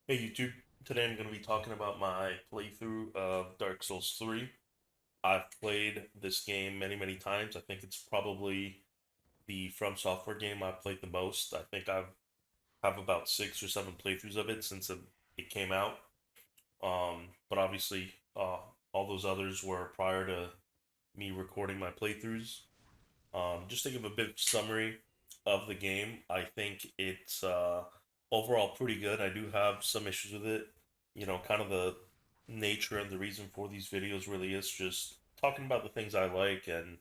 Hey YouTube, today I'm going to be talking about my playthrough of Dark Souls 3. I've played this game many, many times. I think it's probably the From Software game I've played the most. I think I've have about 6 or 7 playthroughs of it since it came out. But obviously, all those others were prior to me recording my playthroughs. Just to give a bit summary of the game, I think it's overall pretty good. I do have some issues with it. Kind of the nature and the reason for these videos really is just talking about the things I like and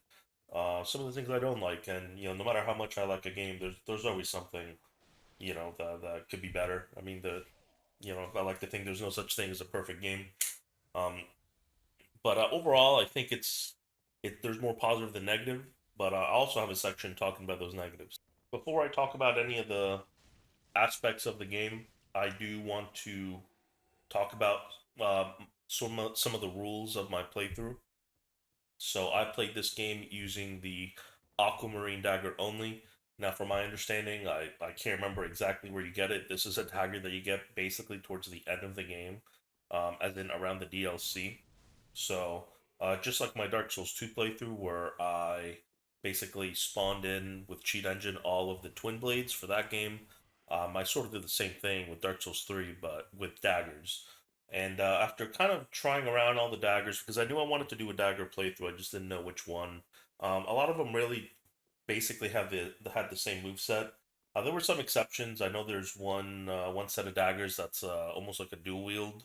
some of the things I don't like. And no matter how much I like a game, there's always something that could be better. I mean, I like to think there's no such thing as a perfect game. Um, but overall, I think there's more positive than negative. But I also have a section talking about those negatives. Before I talk about any of the aspects of the game, I do want to talk about some of the rules of my playthrough. So I played this game using the Aquamarine dagger only. Now, from my understanding, I can't remember exactly where you get it. This is a dagger that you get basically towards the end of the game, as in around the DLC. So, just like my Dark Souls 2 playthrough, where I basically spawned in with Cheat Engine all of the Twin Blades for that game, I sort of did the same thing with Dark Souls 3, but with daggers. And after kind of trying around all the daggers, because I knew I wanted to do a dagger playthrough, I just didn't know which one. A lot of them really basically have had the same move set. There were some exceptions. I know there's one set of daggers that's almost like a dual wield,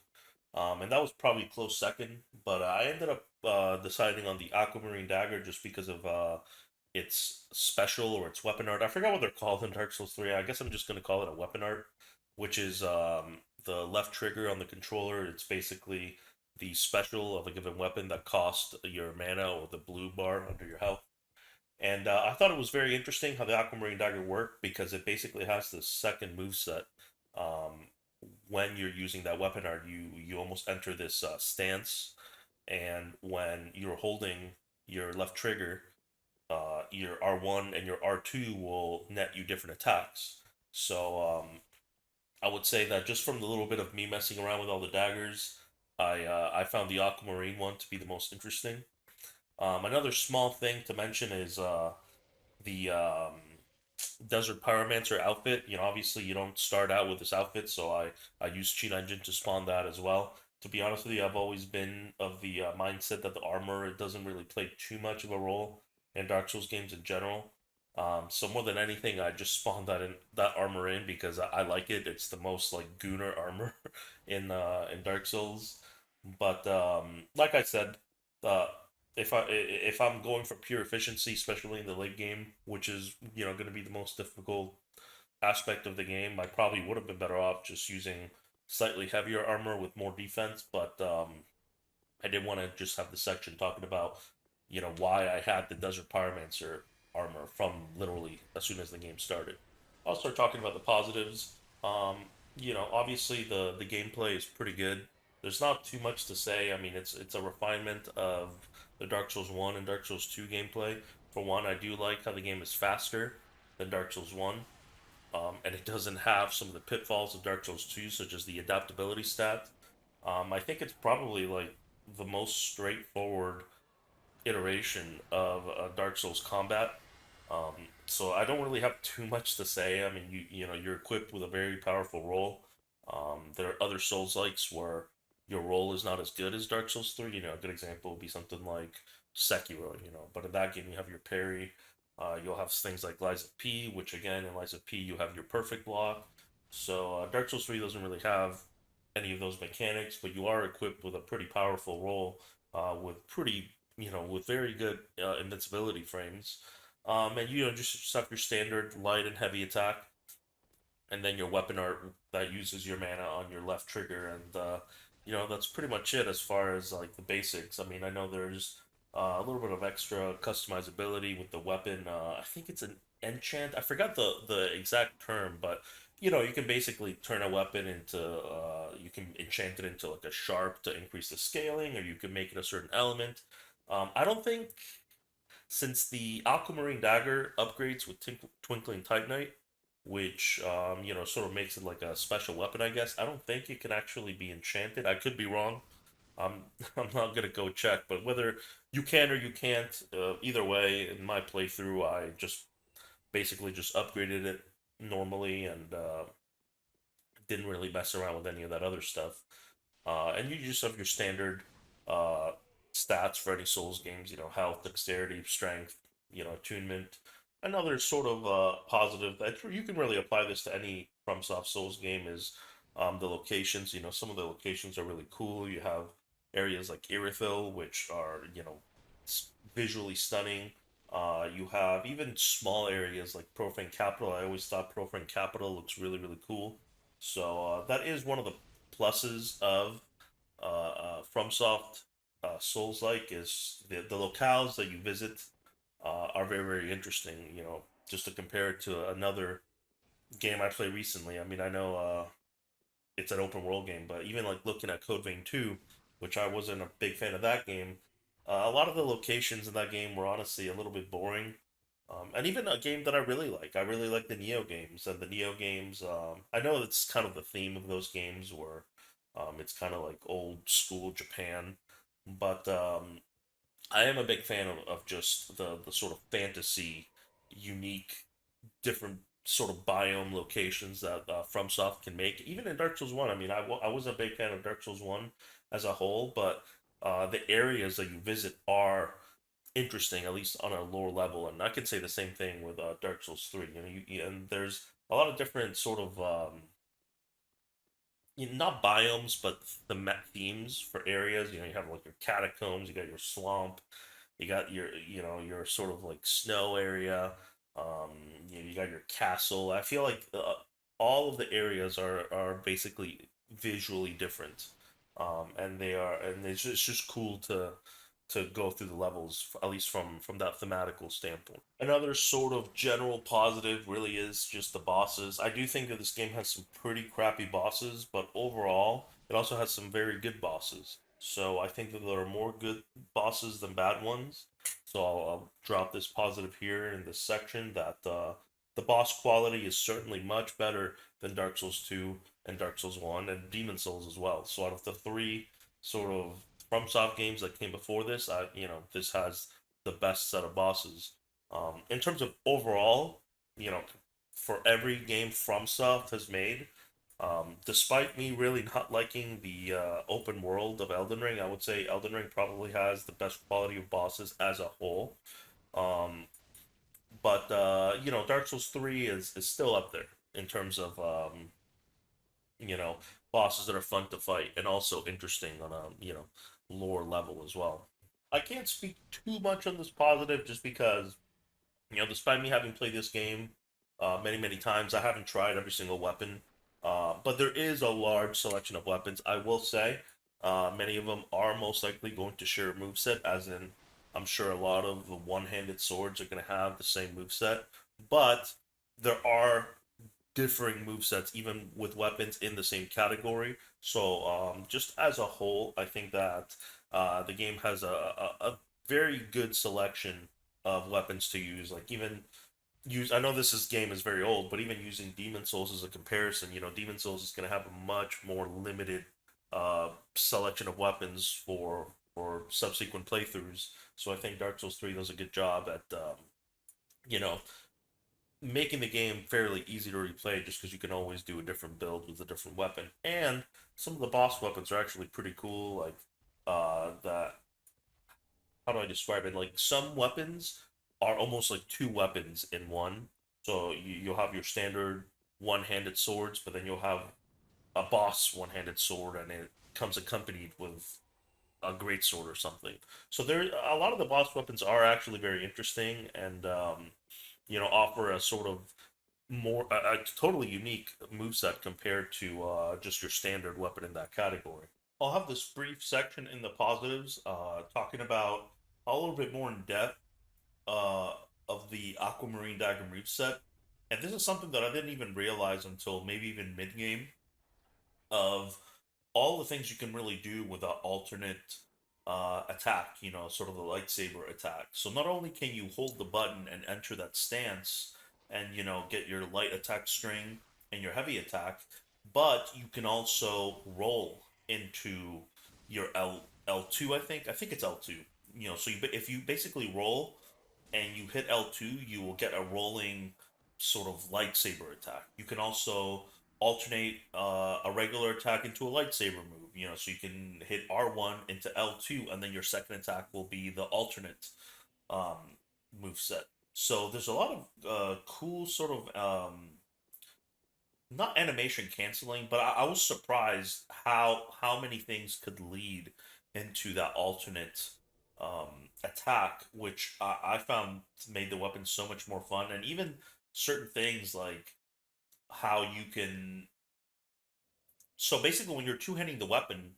and that was probably close second. But I ended up deciding on the Aquamarine dagger just because of its special or its weapon art. I forgot what they're called in Dark Souls 3. I guess I'm just gonna call it a weapon art, which is the left trigger on the controller. It's basically the special of a given weapon that costs your mana or the blue bar under your health. And I thought it was very interesting how the Aquamarine Dagger worked because it basically has this second move set. Um, when you're using that weapon art, you almost enter this stance, and when you're holding your left trigger, your R1 and your R2 will net you different attacks. So I would say that just from the little bit of me messing around with all the daggers, I found the Aquamarine one to be the most interesting. Another small thing to mention is the Desert Pyromancer outfit. Obviously you don't start out with this outfit, so I use Cheat Engine to spawn that as well. To be honest with you, I've always been of the mindset that the armor it doesn't really play too much of a role in Dark Souls games in general. So more than anything, I just spawned that armor in because I like it. It's the most like Gunnar armor in Dark Souls. But like I said, uh, if I'm going for pure efficiency, especially in the late game, which is going to be the most difficult aspect of the game, I probably would have been better off just using slightly heavier armor with more defense. But I did want to just have the section talking about why I had the Desert Pyromancer armor from literally as soon as the game started. I'll start talking about the positives. Um, obviously the gameplay is pretty good. There's not too much to say. I mean, it's a refinement of the Dark Souls 1 and Dark Souls 2 gameplay. For one, I do like how the game is faster than Dark Souls 1. And it doesn't have some of the pitfalls of Dark Souls 2, such as the adaptability stat. I think it's probably like the most straightforward iteration of Dark Souls combat. So I don't really have too much to say. I mean, you're equipped with a very powerful role. There are other Souls likes where your role is not as good as Dark Souls 3. A good example would be something like Sekiro. But in that game you have your parry. You'll have things like Lies of P, which again in Lies of P you have your perfect block. So Dark Souls 3 doesn't really have any of those mechanics, but you are equipped with a pretty powerful role with very good invincibility frames. And just have your standard light and heavy attack, and then your weapon art that uses your mana on your left trigger, and that's pretty much it as far as like the basics. I mean, I know there's a little bit of extra customizability with the weapon. I think it's an enchant. I forgot the exact term, but you can basically turn a weapon into you can enchant it into like a sharp to increase the scaling, or you can make it a certain element. I don't think since the Aquamarine Dagger upgrades with Twinkling Titanite, which sort of makes it like a special weapon, I guess. I don't think it can actually be enchanted. I could be wrong. I'm I'm not gonna go check, but whether you can or you can't, either way, in my playthrough, I just basically just upgraded it normally and didn't really mess around with any of that other stuff. And you just have your standard uh, stats for any Souls games, health, dexterity, strength, attunement. Another sort of positive that you can really apply this to any FromSoft Souls game is the locations. Some of the locations are really cool. You have areas like Irithyll, which are, visually stunning. You have even small areas like Profane Capital. I always thought Profane Capital looks really, really cool. So that is one of the pluses of FromSoft Souls-like is the locales that you visit are very, very interesting. Just to compare it to another game I played recently. I mean, I know it's an open world game, but even like looking at Code Vein 2, which I wasn't a big fan of that game, a lot of the locations in that game were honestly a little bit boring. And even a game that I really like. I really like the Neo games. And the Neo games, I know it's kind of the theme of those games where it's kind of like old school Japan. But I am a big fan of just the sort of fantasy, unique different sort of biome locations that FromSoft can make. Even in Dark Souls 1, I mean, I was a big fan of Dark Souls 1 as a whole, but the areas that you visit are interesting, at least on a lower level. And I can say the same thing with Dark Souls 3. And there's a lot of different sort of not biomes, but themes for areas. You have like your catacombs, you got your swamp, you got your sort of like snow area. Um, you got your castle. I feel like all of the areas are basically visually different, and it's just cool to go through the levels, at least from that thematical standpoint. Another sort of general positive really is just the bosses. I do think that this game has some pretty crappy bosses, but overall, it also has some very good bosses. So I think that there are more good bosses than bad ones. So I'll drop this positive here in this section that the boss quality is certainly much better than Dark Souls 2 and Dark Souls 1 and Demon Souls as well. So out of the three sort of FromSoft games that came before this, this has the best set of bosses. In terms of overall, you know, for every game FromSoft has made, despite me really not liking the open world of Elden Ring, I would say Elden Ring probably has the best quality of bosses as a whole. Um, but Dark Souls 3 is still up there in terms of you know, bosses that are fun to fight and also interesting on a, lore level as well. I can't speak too much on this positive just because, despite me having played this game many, many times, I haven't tried every single weapon. But there is a large selection of weapons. I will say, many of them are most likely going to share a moveset, as in, I'm sure a lot of the one-handed swords are going to have the same moveset. But there are differing movesets, even with weapons in the same category. So, just as a whole, I think that the game has a very good selection of weapons to use. Like even use, I know game is very old, but even using Demon Souls as a comparison, Demon Souls is going to have a much more limited selection of weapons for subsequent playthroughs. So I think Dark Souls 3 does a good job at you know making the game fairly easy to replay just because you can always do a different build with a different weapon. And some of the boss weapons are actually pretty cool. Like, that, how do I describe it? Like, some weapons are almost like two weapons in one. So you'll have your standard one handed swords, but then you'll have a boss one handed sword, and it comes accompanied with a great sword or something. So there, a lot of the boss weapons are actually very interesting and offer a sort of a totally unique moveset compared to just your standard weapon in that category. I'll have this brief section in the positives, talking about a little bit more in depth uh, of the Aquamarine Dagger moveset. And this is something that I didn't even realize until maybe even mid game of all the things you can really do with an alternate attack, sort of the lightsaber attack. So not only can you hold the button and enter that stance, and get your light attack string and your heavy attack, but you can also roll into your L2. I think it's L2. So if you basically roll and you hit L2, you will get a rolling sort of lightsaber attack. You can also alternate a regular attack into a lightsaber move. So you can hit R1 into L2, and then your second attack will be the alternate move set. So there's a lot of cool sort of not animation canceling, but I was surprised how many things could lead into that alternate attack, which I found made the weapon so much more fun, and even certain things like how you can. So basically, when you're two-handing the weapon,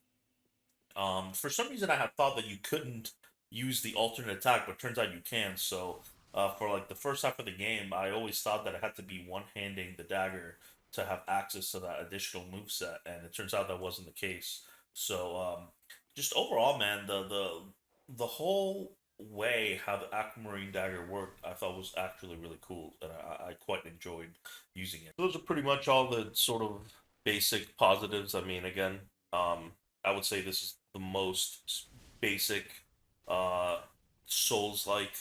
for some reason, I had thought that you couldn't use the alternate attack, but turns out you can. So, for like the first half of the game, I always thought that I had to be one-handing the dagger to have access to that additional move set, and it turns out that wasn't the case. So, just overall, man, the whole way how the aquamarine dagger worked, I thought was actually really cool, and I quite enjoyed using it. Those are pretty much all the sort of basic positives. I mean, again, I would say this is the most basic uh Souls-like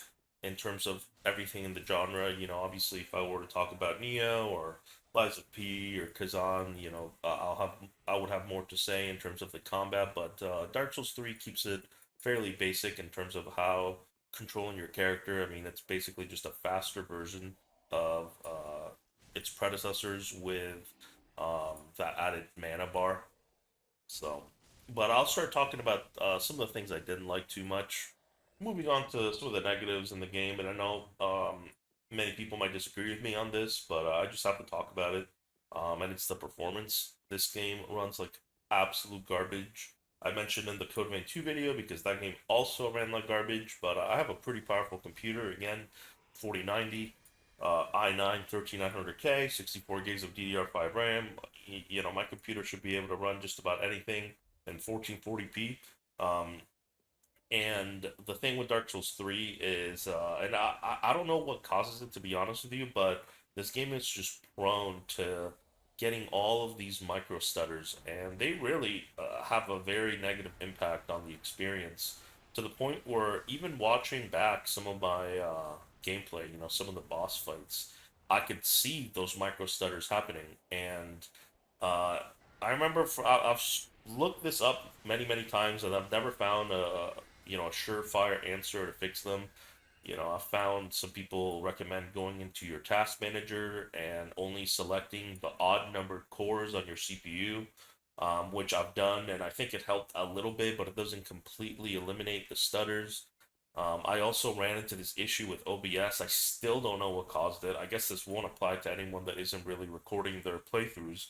in terms of everything in the genre. Obviously, if I were to talk about Neo or Lies of P or Kazan, I would have more to say in terms of the combat, but Dark Souls 3 keeps it fairly basic in terms of how controlling your character. I mean, it's basically just a faster version of its predecessors with that added mana bar. So, but I'll start talking about some of the things I didn't like too much. Moving on to some of the negatives in the game, and I know many people might disagree with me on this, but I just have to talk about it. And it's the performance. This game runs like absolute garbage. I mentioned in the Code Vein 2 video because that game also ran like garbage, but I have a pretty powerful computer, again, 4090, i9 13900K, 64 gigs of DDR5 RAM. My computer should be able to run just about anything in 1440p. Um, and the thing with Dark Souls 3 is, and I don't know what causes it, to be honest with you, but this game is just prone to getting all of these micro stutters, and they really have a very negative impact on the experience, to the point where even watching back some of my gameplay, some of the boss fights, I could see those micro stutters happening, and uh, I remember I've looked this up many, many times, and I've never found a surefire answer to fix them. I found some people recommend going into your task manager and only selecting the odd numbered cores on your CPU, which I've done, and I think it helped a little bit, but it doesn't completely eliminate the stutters. I also ran into this issue with OBS. I still don't know what caused it. I guess this won't apply to anyone that isn't really recording their playthroughs,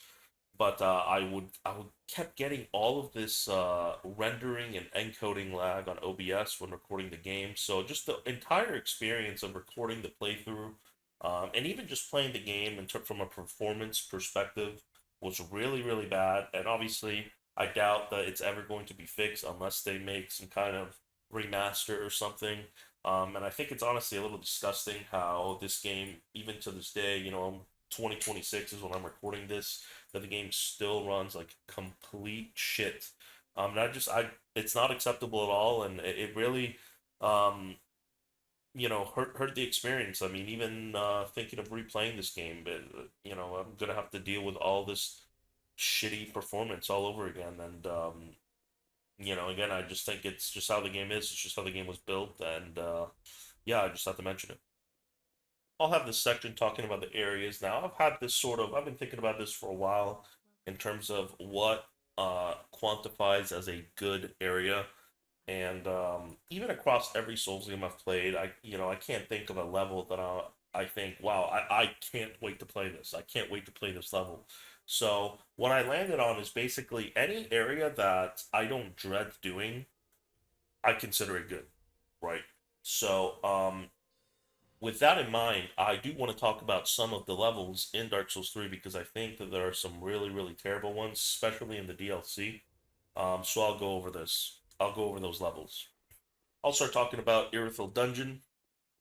but I would kept getting all of this rendering and encoding lag on OBS when recording the game. So just the entire experience of recording the playthrough, and even just playing the game and from a performance perspective was really, really bad. And obviously, I doubt that it's ever going to be fixed unless they make some kind of remaster or something. And I think it's honestly a little disgusting how this game, even to this day, 2026 is when I'm recording this, that the game still runs like complete shit. Not just it's not acceptable at all, and it really, um, hurt the experience. I mean, even thinking of replaying this game, but I'm gonna have to deal with all this shitty performance all over again, and again, I just think it's just how the game is. It's just how the game was built, and yeah, I just have to mention it. I'll have this section talking about the areas now. I've been thinking about this for a while in terms of what quantifies as a good area. And even across every Souls game I've played, I can't think of a level that I think, wow, I can't wait to play this. I can't wait to play this level. So what I landed on is basically any area that I don't dread doing, I consider it good, right? So with that in mind, I do want to talk about some of the levels in Dark Souls 3 because I think that there are some really, really terrible ones, especially in the DLC. So I'll go over this. I'll go over those levels. I'll start talking about Irithyll Dungeon.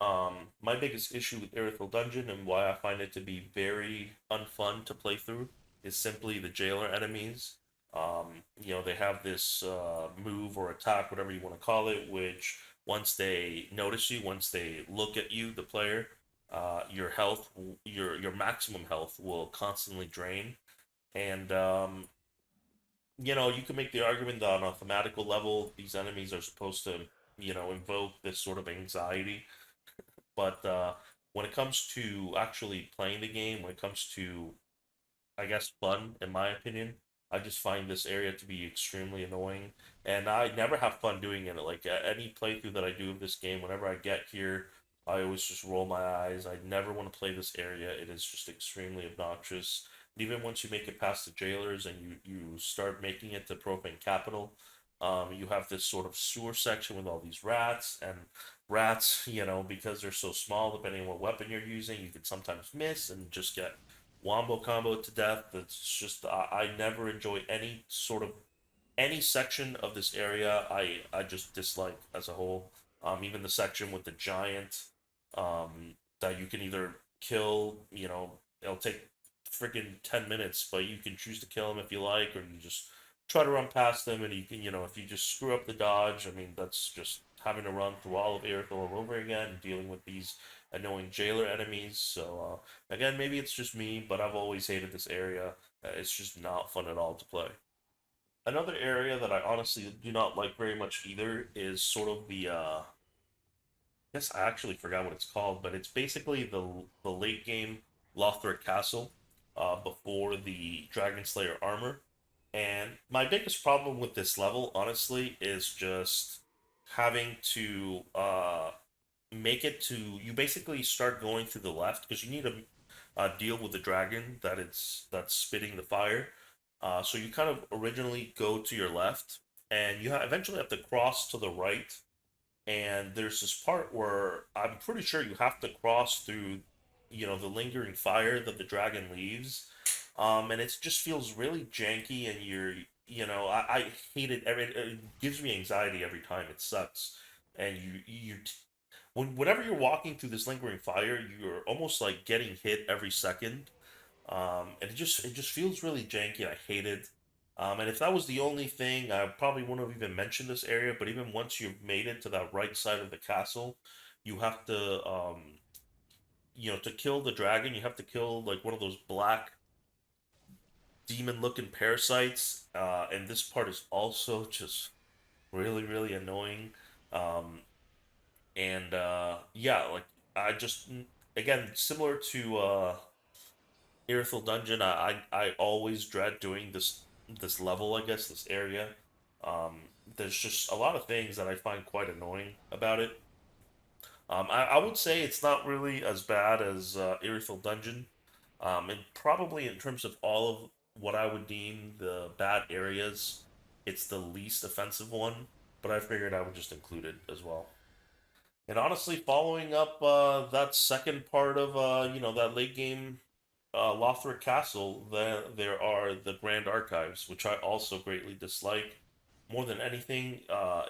My biggest issue with Irithyll Dungeon and why I find it to be very unfun to play through is simply the jailer enemies. They have this move or attack, whatever you want to call it, which once they notice you, once they look at you, the player, your health, your maximum health will constantly drain. And you can make the argument that on a thematical level, these enemies are supposed to, invoke this sort of anxiety, but when it comes to actually playing the game, when it comes to, I guess, fun, in my opinion, I just find this area to be extremely annoying. And I never have fun doing it. Like, any playthrough that I do of this game, whenever I get here, I always just roll my eyes. I never want to play this area. It is just extremely obnoxious. And even once you make it past the jailers and you start making it to Profane Capital, you have this sort of sewer section with all these rats, and rats, because they're so small, depending on what weapon you're using, you can sometimes miss and just get wombo combo to death. It's just I never enjoy any section of this area. I just dislike as a whole. Even the section with the giant, that you can either kill. It'll take freaking 10 minutes, but you can choose to kill him if you like, or you just try to run past them, and you can, if you just screw up the dodge, I mean, that's just having to run through all of Aerith all over again, and dealing with these annoying jailer enemies. So again, maybe it's just me, but I've always hated this area. It's just not fun at all to play. Another area that I honestly do not like very much either is sort of I guess I actually forgot what it's called, but it's basically the late game Lothric Castle, before the Dragon Slayer armor. And my biggest problem with this level, honestly, is just having to make it to you basically start going through the left because you need to deal with the dragon that's spitting the fire. So you kind of originally go to your left, and eventually have to cross to the right. And there's this part where I'm pretty sure you have to cross through, the lingering fire that the dragon leaves. And it just feels really janky, and I hate it. It gives me anxiety every time. It sucks, and whenever you're walking through this lingering fire, you're almost like getting hit every second, and it just feels really janky. I hate it. And if that was the only thing, I probably wouldn't have even mentioned this area. But even once you've made it to that right side of the castle, you have to, to kill the dragon, you have to kill like one of those black demon-looking parasites. And this part is also just really, really annoying. Um, and yeah, like I just again similar to Irithyll Dungeon, I always dread doing this level, I guess, this area. There's just a lot of things that I find quite annoying about it. I would say it's not really as bad as Irithyll Dungeon. And probably in terms of all of what I would deem the bad areas, it's the least offensive one. But I figured I would just include it as well. And honestly, following up that second part of that late game Lothric Castle, there are the Grand Archives, which I also greatly dislike. More than anything,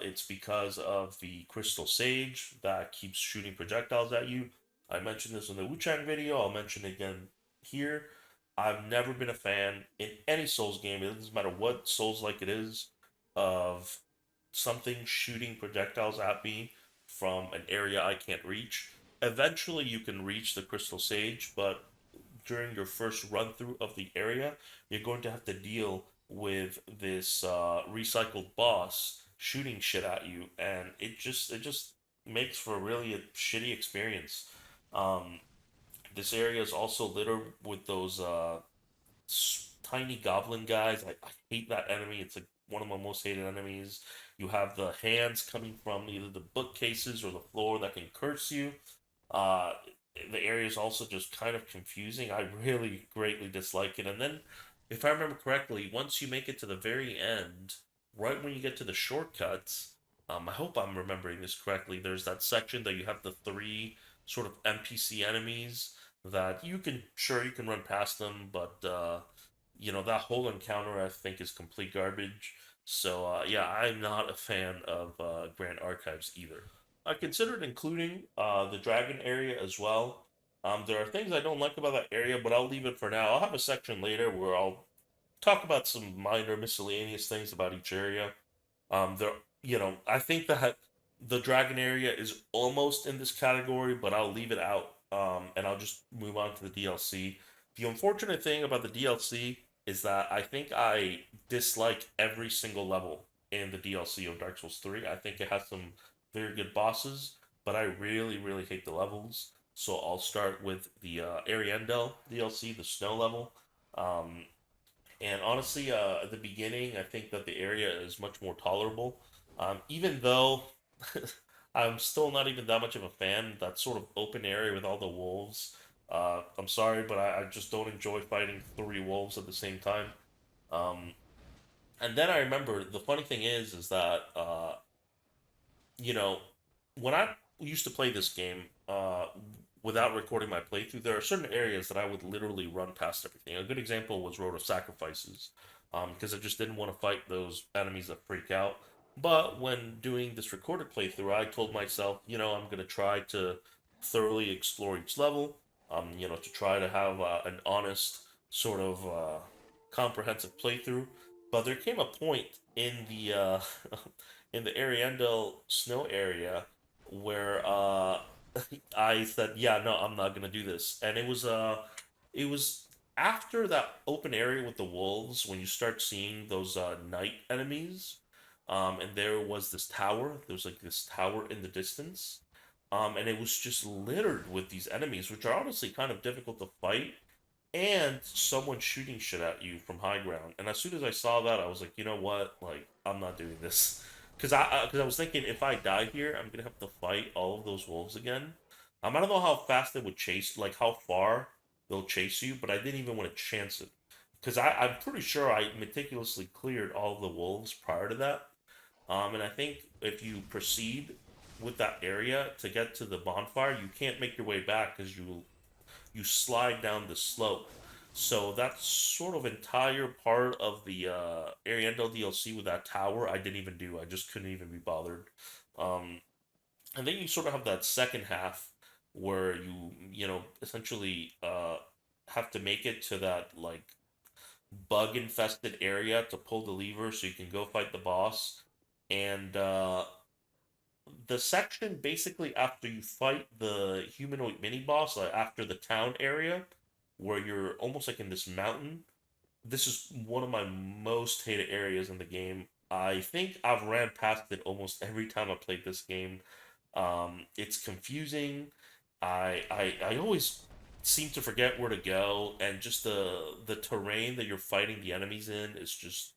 it's because of the Crystal Sage that keeps shooting projectiles at you. I mentioned this in the Wuchang video. I'll mention it again here. I've never been a fan in any Souls game. It doesn't matter what Souls like it is, of something shooting projectiles at me from an area I can't reach. Eventually, you can reach the Crystal Sage, but during your first run through of the area, you're going to have to deal with this recycled boss shooting shit at you, and it just makes for really a shitty experience. Um, this area is also littered with those tiny goblin guys. I hate that enemy. It's like one of my most hated enemies. You have the hands coming from either the bookcases or the floor that can curse you. Uh, the area is also just kind of confusing. I really greatly dislike it. And then, if I remember correctly, once you make it to the very end, right when you get to the shortcuts, I hope I'm remembering this correctly. There's that section that you have the three sort of NPC enemies that you can run past them, but that whole encounter I think is complete garbage. So yeah, I'm not a fan of Grand Archives either. I considered including the dragon area as well. There are things I don't like about that area, but I'll leave it for now. I'll have a section later where I'll talk about some minor miscellaneous things about each area. There, I think that the dragon area is almost in this category, but I'll leave it out. And I'll just move on to the DLC. The unfortunate thing about the DLC is that I think I dislike every single level in the DLC of Dark Souls 3. I think it has some very good bosses, but I really, really hate the levels. So I'll start with the Ariandel DLC, the snow level. Um, and honestly, at the beginning, I think that the area is much more tolerable. Even though I'm still not even that much of a fan, that sort of open area with all the wolves. I'm sorry, but I just don't enjoy fighting three wolves at the same time. Um, and then I remember the funny thing is that you know, when I used to play this game, without recording my playthrough, there are certain areas that I would literally run past everything. A good example was Road of Sacrifices, because I just didn't want to fight those enemies that freak out. But when doing this recorded playthrough, I told myself, I'm going to try to thoroughly explore each level, to try to have an honest, sort of comprehensive playthrough. But there came a point in the in the Ariandel snow area where I said, "Yeah, no, I'm not gonna do this." And it was after that open area with the wolves when you start seeing those night enemies, and there was this tower. There was like this tower in the distance, and it was just littered with these enemies, which are honestly kind of difficult to fight and someone shooting shit at you from high ground. And as soon as I saw that, I was like, you know what? Like, I'm not doing this. Because I was thinking if I die here, I'm gonna have to fight all of those wolves again. I don't know how fast they would chase, like how far they'll chase you, but I didn't even want to chance it. Because I'm pretty sure I meticulously cleared all of the wolves prior to that. And I think if you proceed with that area to get to the bonfire, you can't make your way back because you slide down the slope. So that sort of entire part of the Ariandel DLC with that tower, I didn't even do. I just couldn't even be bothered. Um, and then you sort of have that second half where you essentially have to make it to that like bug infested area to pull the lever so you can go fight the boss. And the section basically after you fight the humanoid mini boss, like after the town area, where you're almost like in this mountain. This is one of my most hated areas in the game. I think I've ran past it almost every time I played this game. It's confusing. I always seem to forget where to go, and just the terrain that you're fighting the enemies in is just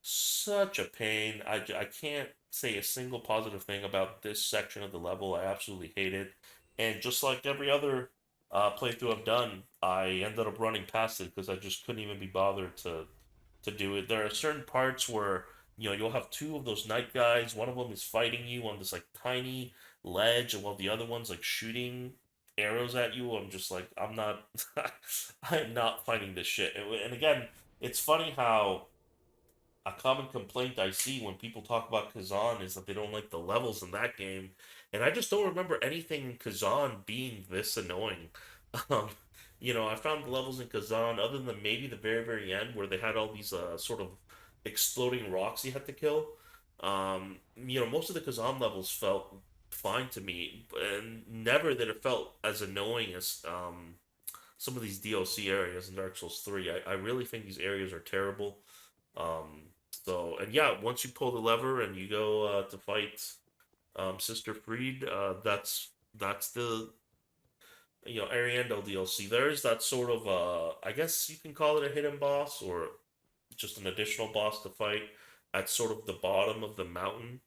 such a pain. I can't say a single positive thing about this section of the level. I absolutely hate it. And just like every other playthrough I've done, I ended up running past it because I just couldn't even be bothered to do it. There are certain parts where you'll have two of those night guys. One of them is fighting you on this like tiny ledge, and while the other one's like shooting arrows at you. I'm just like, I'm not, I am not fighting this shit. And again, it's funny how a common complaint I see when people talk about Kazan is that they don't like the levels in that game, and I just don't remember anything in Kazan being this annoying. Um, I found the levels in Kazan, other than maybe the very very end where they had all these sort of exploding rocks you had to kill. Most of the Kazan levels felt fine to me, and never that it felt as annoying as some of these DLC areas in Dark Souls 3. I really think these areas are terrible. And yeah, once you pull the lever and you go to fight Sister Freed, that's the Ariandel DLC. There's that sort of I guess you can call it a hidden boss or just an additional boss to fight at sort of the bottom of the mountain.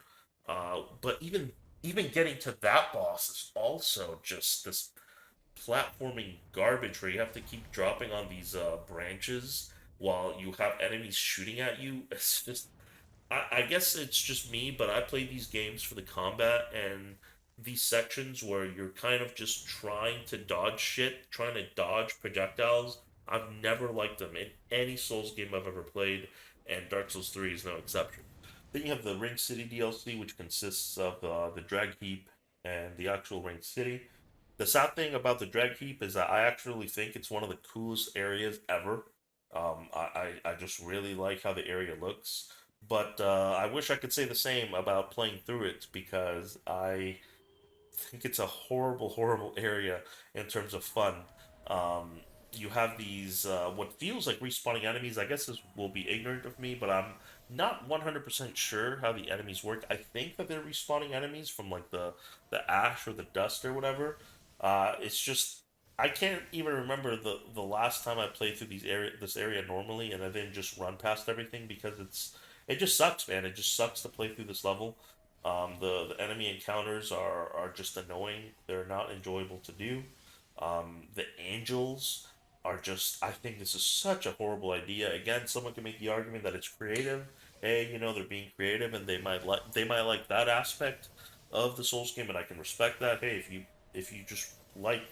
But even getting to that boss is also just this platforming garbage where you have to keep dropping on these branches while you have enemies shooting at you. It's just, I guess it's just me, but I play these games for the combat and these sections where you're kind of just trying to dodge shit, trying to dodge projectiles. I've never liked them in any Souls game I've ever played, and Dark Souls 3 is no exception. Then you have the Ring City DLC, which consists of the Drag Heap and the actual Ring City. The sad thing about the Dreg Heap is that I actually think it's one of the coolest areas ever. I just really like how the area looks, but I wish I could say the same about playing through it because I think it's a horrible, horrible area in terms of fun. Um, you have these what feels like respawning enemies. I guess this will be ignorant of me, but I'm not 100% sure how the enemies work. I think that they're respawning enemies from like the ash or the dust or whatever. It's just I can't even remember the last time I played through this area normally, and I didn't just run past everything because it just sucks, man. It just sucks to play through this level. The enemy encounters are just annoying. They're not enjoyable to do. The angels are just. I think this is such a horrible idea. Again, someone can make the argument that it's creative. Hey, they're being creative, and they might like that aspect of the Souls game, and I can respect that. Hey, if you just like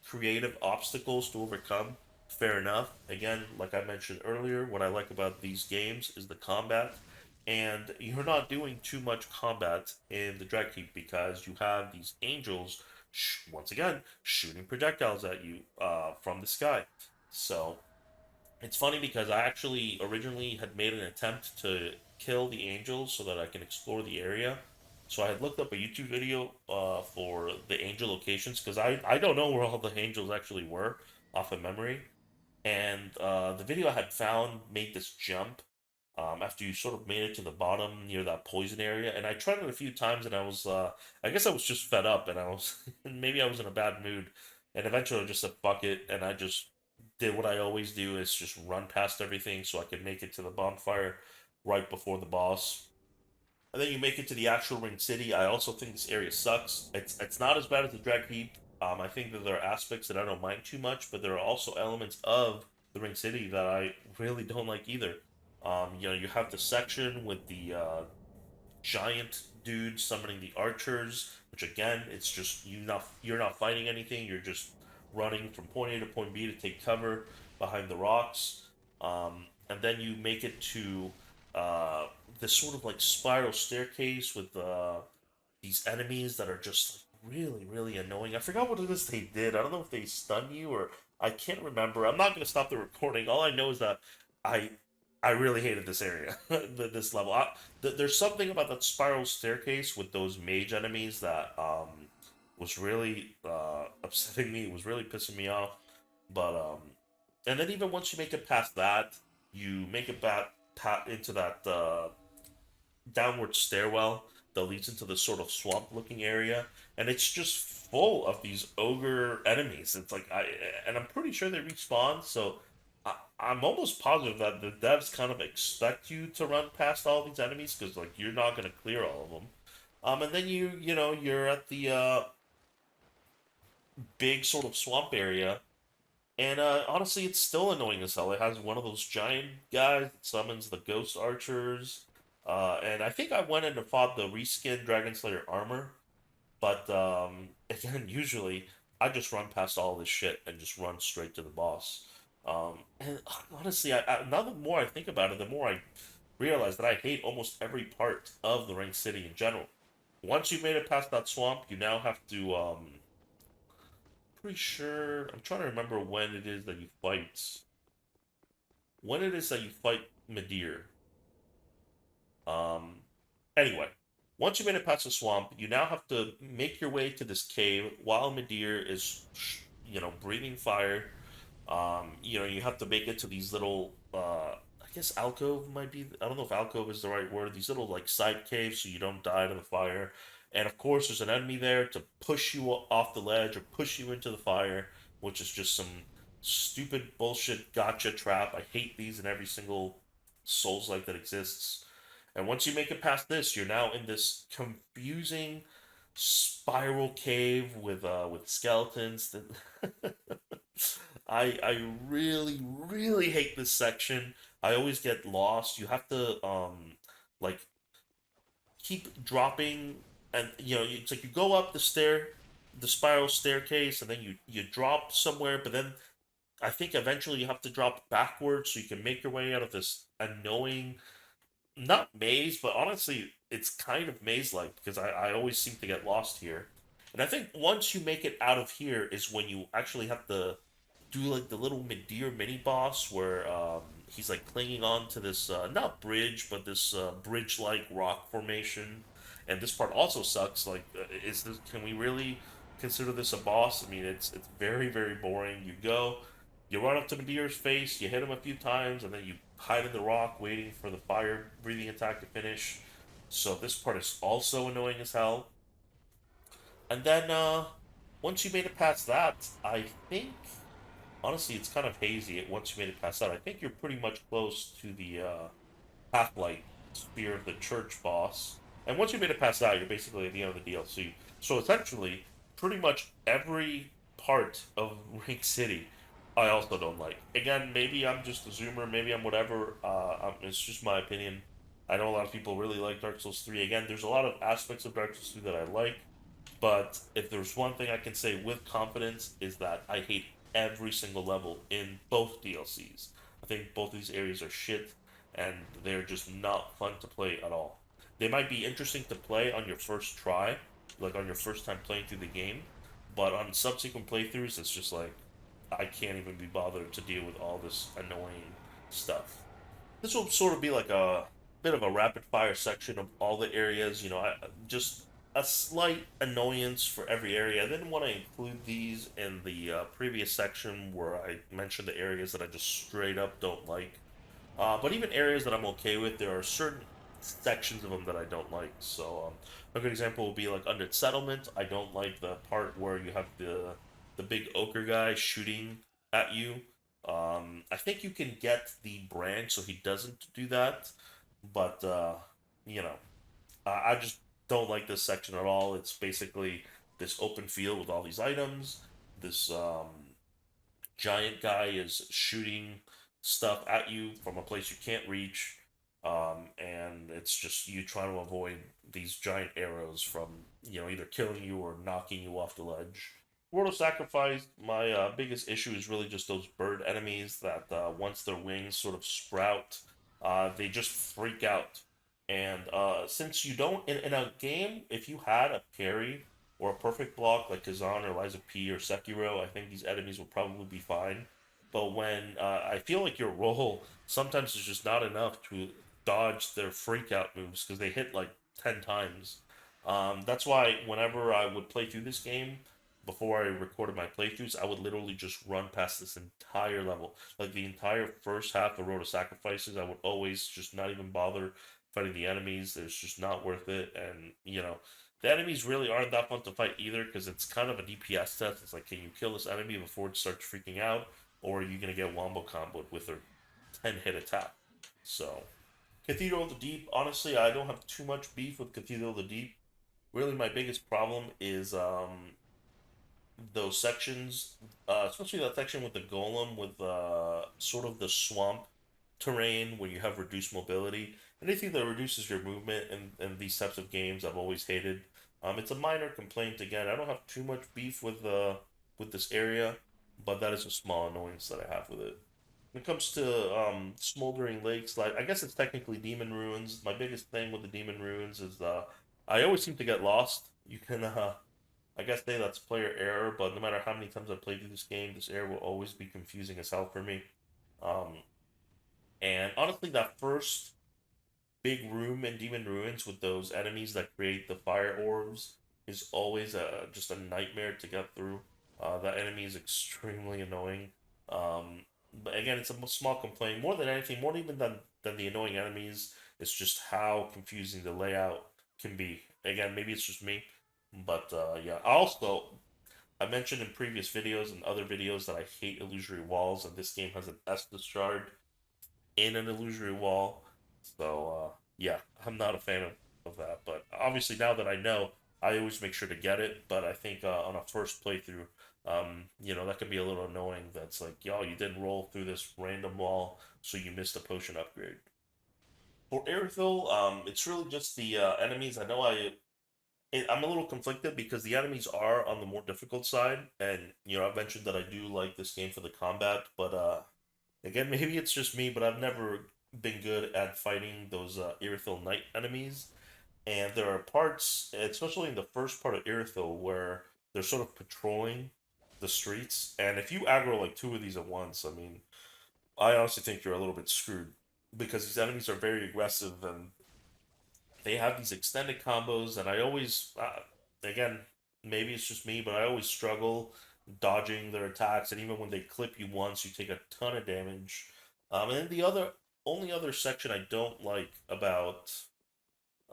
creative obstacles to overcome, fair enough. Again, like I mentioned earlier, what I like about these games is the combat, and you're not doing too much combat in the Drag Keep because you have these angels, once again, shooting projectiles at you from the sky. So it's funny because I actually originally had made an attempt to kill the angels so that I can explore the area. So I had looked up a YouTube video for the angel locations because I don't know where all the angels actually were off of memory. And the video I had found made this jump after you sort of made it to the bottom near that poison area. And I tried it a few times, and I guess I was just fed up, and maybe I was in a bad mood. And eventually I just said, fuck it, and I just did what I always do is just run past everything so I could make it to the bonfire right before the boss. And then you make it to the actual Ring City. I also think this area sucks. It's not as bad as the Drag Heap. I think that there are aspects that I don't mind too much, but there are also elements of the Ring City that I really don't like either. You have the section with the giant dude summoning the archers, which again, it's just you're not fighting anything. You're just running from point A to point B to take cover behind the rocks. And then you make it to uh, this sort of like spiral staircase with these enemies that are just like really, really annoying. I forgot what it is they did. I don't know if they stun you or I can't remember. I'm not gonna stop the recording. All I know is that I I really hated this area, this level. There's something about that spiral staircase with those mage enemies that was really upsetting me. It was really pissing me off. But and then even once you make it past that, you make it back into that downward stairwell that leads into this sort of swamp-looking area, and it's just full of these ogre enemies. And I'm pretty sure they respawn. So I'm almost positive that the devs kind of expect you to run past all these enemies because like you're not gonna clear all of them. And then you're at the big sort of swamp area, and honestly, it's still annoying as hell. It has one of those giant guys that summons the ghost archers. And I think I went in and fought the reskin Dragon Slayer armor. But again, usually I just run past all this shit and just run straight to the boss. And honestly, now the more I think about it, the more I realize that I hate almost every part of the Ring City in general. Once you've made it past that swamp, you now have to pretty sure. I'm trying to remember when it is that you fight. When it is that you fight Midir. Um. Anyway, once you made it past the swamp, you now have to make your way to this cave while Midir is, breathing fire. You have to make it to these little. I guess alcove might be. I don't know if alcove is the right word. These little like side caves, so you don't die to the fire. And of course, there's an enemy there to push you off the ledge or push you into the fire, which is just some stupid bullshit gotcha trap. I hate these in every single Souls like that exists. And once you make it past this, you're now in this confusing spiral cave with skeletons. That I really really hate this section. I always get lost. You have to like keep dropping, and it's like you go up the spiral staircase, and then you drop somewhere, but then I think eventually you have to drop backwards so you can make your way out of this annoying, not maze, but honestly, it's kind of maze-like because I always seem to get lost here. And I think once you make it out of here is when you actually have to do like the little Midir mini boss where he's like clinging on to this not bridge but this bridge like rock formation. And this part also sucks. Like, is this, can we really consider this a boss? I mean, it's very boring. You go, you run up to Midir's face, you hit him a few times, and then you hide in the rock waiting for the fire breathing attack to finish. So this part is also annoying as hell. And then once you made it past that, I think honestly it's kind of hazy. Once you made it past that, I think you're pretty much close to the Pathlight Sphere of the Church boss. And once you made it past that, you're basically at the end of the DLC. So essentially, pretty much every part of Ring City, I also don't like. Again, maybe I'm just a zoomer, maybe I'm whatever. It's just my opinion. I know a lot of people really like Dark Souls 3. Again, there's a lot of aspects of Dark Souls 3 that I like. But if there's one thing I can say with confidence is that I hate every single level in both DLCs. I think both these areas are shit and they're just not fun to play at all. They might be interesting to play on your first try, like on your first time playing through the game, but on subsequent playthroughs, it's just like I can't even be bothered to deal with all this annoying stuff. This will sort of be like a bit of a rapid fire section of all the areas. Just a slight annoyance for every area. I didn't want to include these in the previous section where I mentioned the areas that I just straight up don't like. But even areas that I'm okay with, there are certain sections of them that I don't like. So a good example would be like under settlement. I don't like the part where you have the big ochre guy shooting at you. I think you can get the branch so he doesn't do that, but you know, I just don't like this section at all. It's basically this open field with all these items. This giant guy is shooting stuff at you from a place you can't reach, and it's just you trying to avoid these giant arrows from either killing you or knocking you off the ledge. World of Sacrifice, my biggest issue is really just those bird enemies that once their wings sort of sprout, they just freak out. And since you don't, in a game, if you had a parry or a perfect block like Kazan or Liza P or Sekiro, I think these enemies will probably be fine. But when I feel like your roll sometimes is just not enough to dodge their freak out moves because they hit like 10 times. That's why whenever I would play through this game, before I recorded my playthroughs, I would literally just run past this entire level. Like the entire first half of Road of Sacrifices, I would always just not even bother fighting the enemies. It's just not worth it. And, the enemies really aren't that fun to fight either because it's kind of a DPS test. It's like, can you kill this enemy before it starts freaking out? Or are you going to get wombo comboed with their 10 hit attack? So, Cathedral of the Deep, honestly, I don't have too much beef with Cathedral of the Deep. Really, my biggest problem is those sections, especially that section with the golem, with sort of the swamp terrain where you have reduced mobility. Anything that reduces your movement in these types of games, I've always hated. It's a minor complaint. Again, I don't have too much beef with this area, but that is a small annoyance that I have with it. When it comes to smoldering lakes, like I guess it's technically demon ruins. My biggest thing with the demon ruins is I always seem to get lost. You can I guess that's player error, but no matter how many times I play through this game, this area will always be confusing as hell for me. Um, and honestly, that first big room in Demon Ruins with those enemies that create the fire orbs is always just a nightmare to get through. That enemy is extremely annoying. But again, it's a small complaint. More than anything, more even than the annoying enemies, it's just how confusing the layout can be. Again, maybe it's just me, but yeah. Also, I mentioned in previous videos and other videos that I hate illusory walls, and this game has an Estus shard in an illusory wall. So yeah, I'm not a fan of that. But obviously, now that I know, I always make sure to get it. But I think on a first playthrough, that can be a little annoying. That's like, yo, you didn't roll through this random wall, so you missed a potion upgrade. For Airfill, it's really just the enemies. I know I'm a little conflicted because the enemies are on the more difficult side, and I've mentioned that I do like this game for the combat, but again, maybe it's just me, but I've never been good at fighting those Irithyll Knight enemies. And there are parts, especially in the first part of Irithyll, where they're sort of patrolling the streets, and if you aggro like two of these at once, I mean, I honestly think you're a little bit screwed because these enemies are very aggressive and they have these extended combos, and I always, again, maybe it's just me, but I always struggle dodging their attacks, and even when they clip you once, you take a ton of damage. And then the only other section I don't like about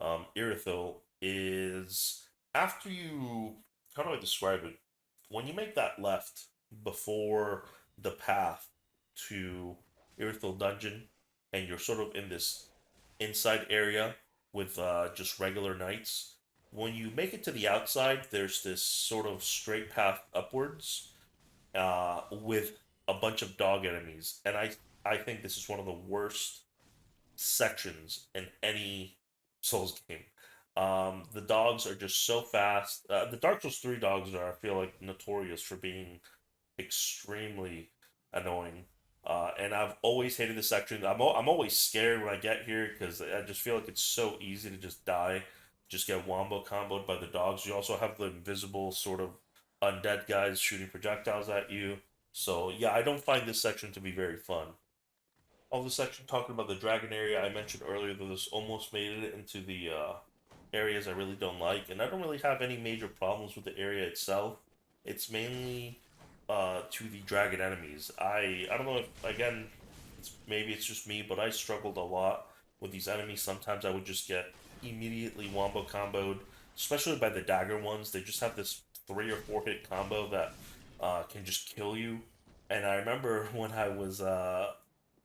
Irithyll is after you, how do I describe it? When you make that left before the path to Irithyll Dungeon, and you're sort of in this inside area with just regular knights. When you make it to the outside, there's this sort of straight path upwards with a bunch of dog enemies, and I think this is one of the worst sections in any Souls game. The dogs are just so fast. The Dark Souls 3 dogs are, I feel like, notorious for being extremely annoying. And I've always hated this section. I'm always scared when I get here because I just feel like it's so easy to just die, just get wombo comboed by the dogs. You also have the invisible sort of undead guys shooting projectiles at you. So yeah, I don't find this section to be very fun. All the section talking about the dragon area I mentioned earlier that this almost made it into the areas I really don't like, and I don't really have any major problems with the area itself. It's mainly to the dragon enemies. I don't know if again, maybe it's just me, but I struggled a lot with these enemies. Sometimes I would just get immediately wombo comboed, especially by the dagger ones. They just have this 3 or 4 hit combo that can just kill you. And I remember when I was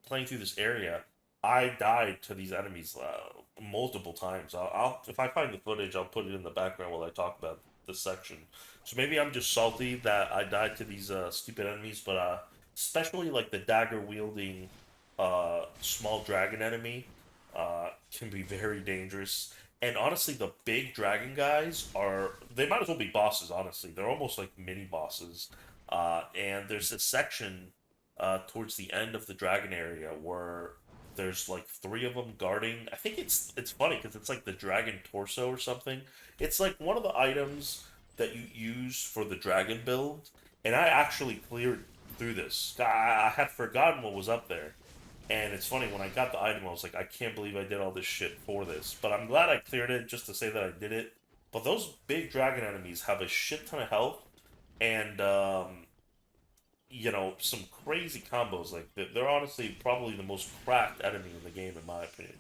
playing through this area, I died to these enemies multiple times. I'll if I find the footage, I'll put it in the background while I talk about this section. So maybe I'm just salty that I died to these stupid enemies, but especially like the dagger wielding small dragon enemy can be very dangerous. And honestly, the big dragon guys are they might as well be bosses. Honestly, they're almost like mini bosses. And there's this section towards the end of the dragon area where there's like 3 of them guarding. I think it's funny because it's like the dragon torso or something. It's like one of the items that you use for the dragon build, and I actually cleared through this. I had forgotten what was up there, and it's funny when I got the item, I was like, I can't believe I did all this shit for this. But I'm glad I cleared it just to say that I did it. But those big dragon enemies have a shit ton of health, and some crazy combos. Like they're honestly probably the most cracked enemy in the game, in my opinion.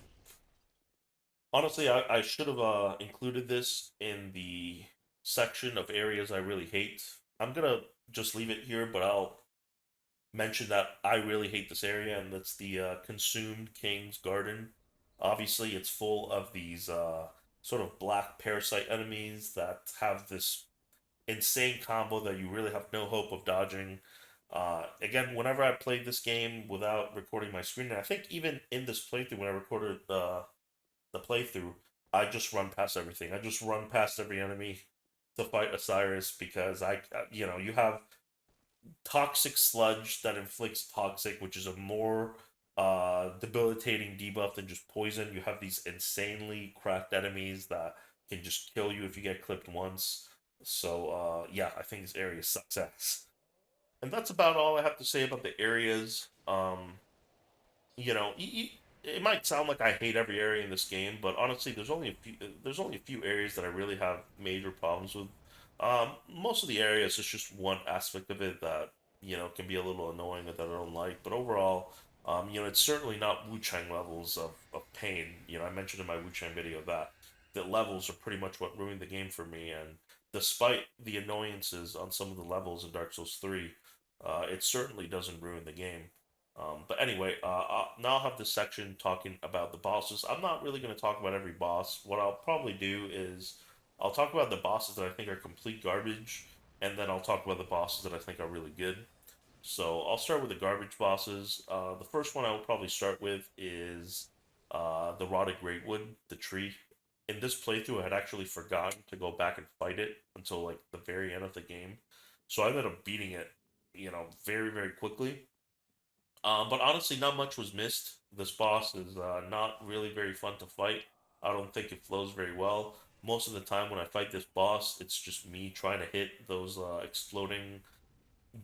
Honestly, I should have included this in the section of areas I really hate. I'm gonna just leave it here, but I'll mention that I really hate this area, and that's the Consumed King's Garden. Obviously, it's full of these sort of black parasite enemies that have this insane combo that you really have no hope of dodging. Again, whenever I played this game without recording my screen, and I think even in this playthrough, when I recorded the playthrough, I just run past everything. I just run past every enemy to fight Osiris because you have toxic sludge that inflicts toxic, which is a more debilitating debuff than just poison. You have these insanely cracked enemies that can just kill you if you get clipped once. So yeah, I think this area sucks ass. And that's about all I have to say about the areas. It might sound like I hate every area in this game, but honestly, there's only a few areas that I really have major problems with. Most of the areas is just one aspect of it that can be a little annoying that I don't like. But overall, it's certainly not Wu Chang levels of pain. I mentioned in my Wu Chang video that the levels are pretty much what ruined the game for me. And despite the annoyances on some of the levels in Dark Souls 3, it certainly doesn't ruin the game. But anyway, now I'll have this section talking about the bosses. I'm not really going to talk about every boss. What I'll probably do is I'll talk about the bosses that I think are complete garbage, and then I'll talk about the bosses that I think are really good. So I'll start with the garbage bosses. The first one I will probably start with is the Rotted Greatwood, the tree. In this playthrough, I had actually forgotten to go back and fight it until like the very end of the game. So I ended up beating it, very, very quickly. But honestly, not much was missed. This boss is not really very fun to fight. I don't think it flows very well. Most of the time when I fight this boss, it's just me trying to hit those exploding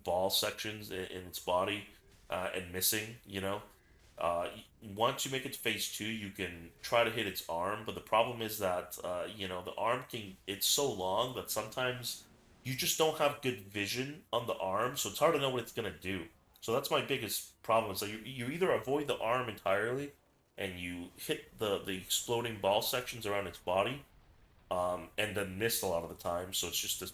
ball sections in its body and missing, you know. Once you make it to phase two, you can try to hit its arm, but the problem is that the arm it's so long that sometimes you just don't have good vision on the arm, so it's hard to know what it's gonna do. So that's my biggest problem. So you either avoid the arm entirely and you hit the exploding ball sections around its body, and then miss a lot of the time. So it's just this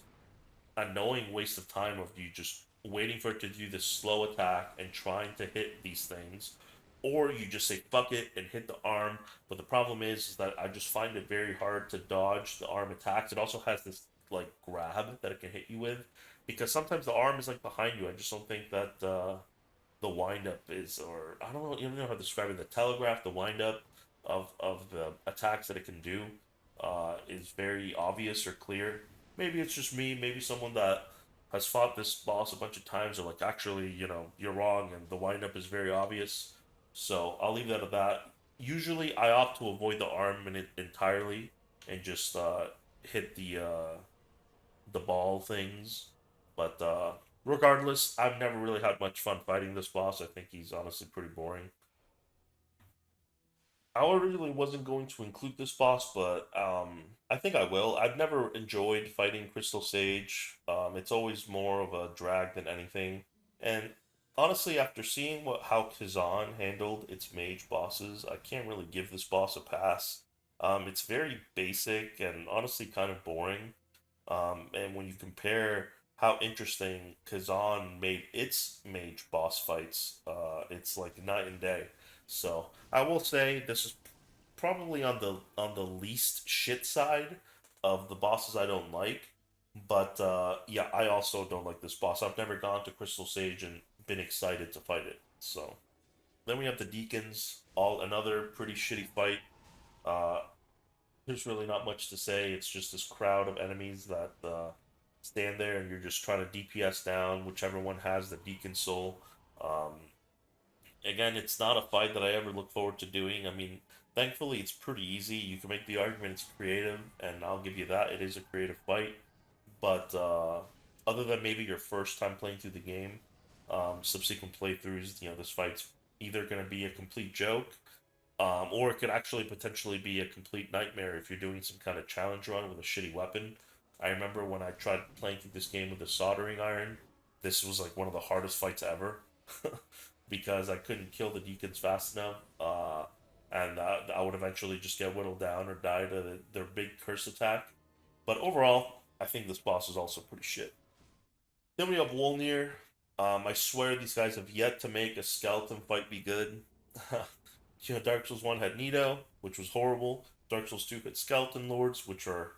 annoying waste of time of you just waiting for it to do this slow attack and trying to hit these things, or you just say fuck it and hit the arm. But the problem is that I just find it very hard to dodge the arm attacks. It also has this like grab that it can hit you with, because sometimes the arm is like behind you. I just don't think that the windup is, or I don't know, even know how to describe it. The telegraph, the windup of the attacks that it can do, is very obvious or clear. Maybe it's just me. Maybe someone that has fought this boss a bunch of times are like, actually, you're wrong, and the windup is very obvious. So I'll leave that at that. Usually, I opt to avoid the arm in it entirely and just hit the ball things. But regardless, I've never really had much fun fighting this boss. I think he's honestly pretty boring. I originally wasn't going to include this boss, but I think I will. I've never enjoyed fighting Crystal Sage. It's always more of a drag than anything. And honestly, after seeing how Kazan handled its mage bosses, I can't really give this boss a pass. It's very basic and honestly kind of boring. And when you compare how interesting Kazan made its mage boss fights, it's like night and day. So I will say this is probably on the least shit side of the bosses I don't like. But yeah, I also don't like this boss. I've never gone to Crystal Sage and been excited to fight it. So then we have the Deacons, all another pretty shitty fight. Uh, there's really not much to say. It's just this crowd of enemies that stand there, and you're just trying to DPS down whichever one has the Deacon Soul. Um, Again, it's not a fight that I ever look forward to doing. I mean, thankfully, it's pretty easy. You can make the argument it's creative, and I'll give you that. It is a creative fight. But other than maybe your first time playing through the game, subsequent playthroughs, this fight's either going to be a complete joke, or it could actually potentially be a complete nightmare if you're doing some kind of challenge run with a shitty weapon. I remember when I tried playing through this game with a soldering iron, this was like one of the hardest fights ever because I couldn't kill the deacons fast enough, and I would eventually just get whittled down or die to their big curse attack. But overall, I think this boss is also pretty shit. Then we have Wolnir. I swear these guys have yet to make a skeleton fight be good. Dark Souls 1 had Nito, which was horrible. Dark Souls 2 had Skeleton Lords, which are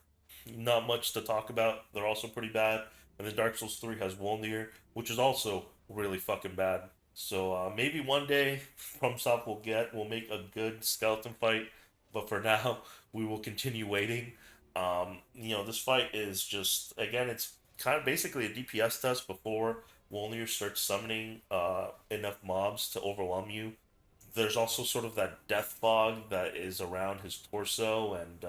not much to talk about. They're also pretty bad. And then Dark Souls 3 has Wolnir, which is also really fucking bad. So maybe one day FromSoft will make a good skeleton fight, but for now we will continue waiting. This fight is just, again, it's kind of basically a DPS test before Wolnir starts summoning enough mobs to overwhelm you. There's also sort of that death fog that is around his torso, and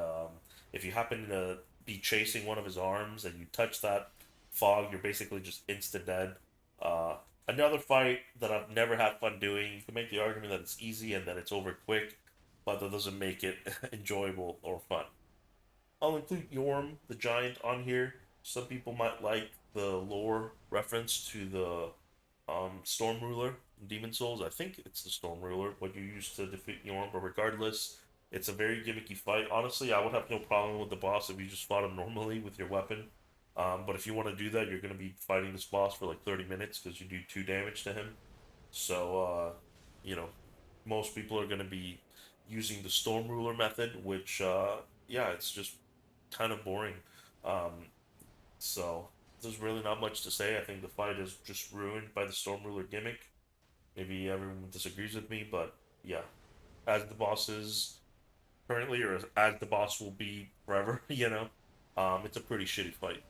if you happen to be chasing one of his arms and you touch that fog, you're basically just insta dead. Uh, Another fight that I've never had fun doing. You can make the argument that it's easy and that it's over quick, but that doesn't make it enjoyable or fun. I'll include Yorm the Giant on here. Some people might like the lore reference to the Storm Ruler in Demon Souls. I think it's the Storm Ruler, what you use to defeat Yorm, but regardless, it's a very gimmicky fight. Honestly, I would have no problem with the boss if you just fought him normally with your weapon. But if you want to do that, you're going to be fighting this boss for like 30 minutes because you do 2 damage to him. So, you know, most people are going to be using the Storm Ruler method, which, yeah, it's just kind of boring. Um, so there's really not much to say. I think the fight is just ruined by the Storm Ruler gimmick. Maybe everyone disagrees with me, but yeah, as the boss is currently, or as the boss will be forever, it's a pretty shitty fight.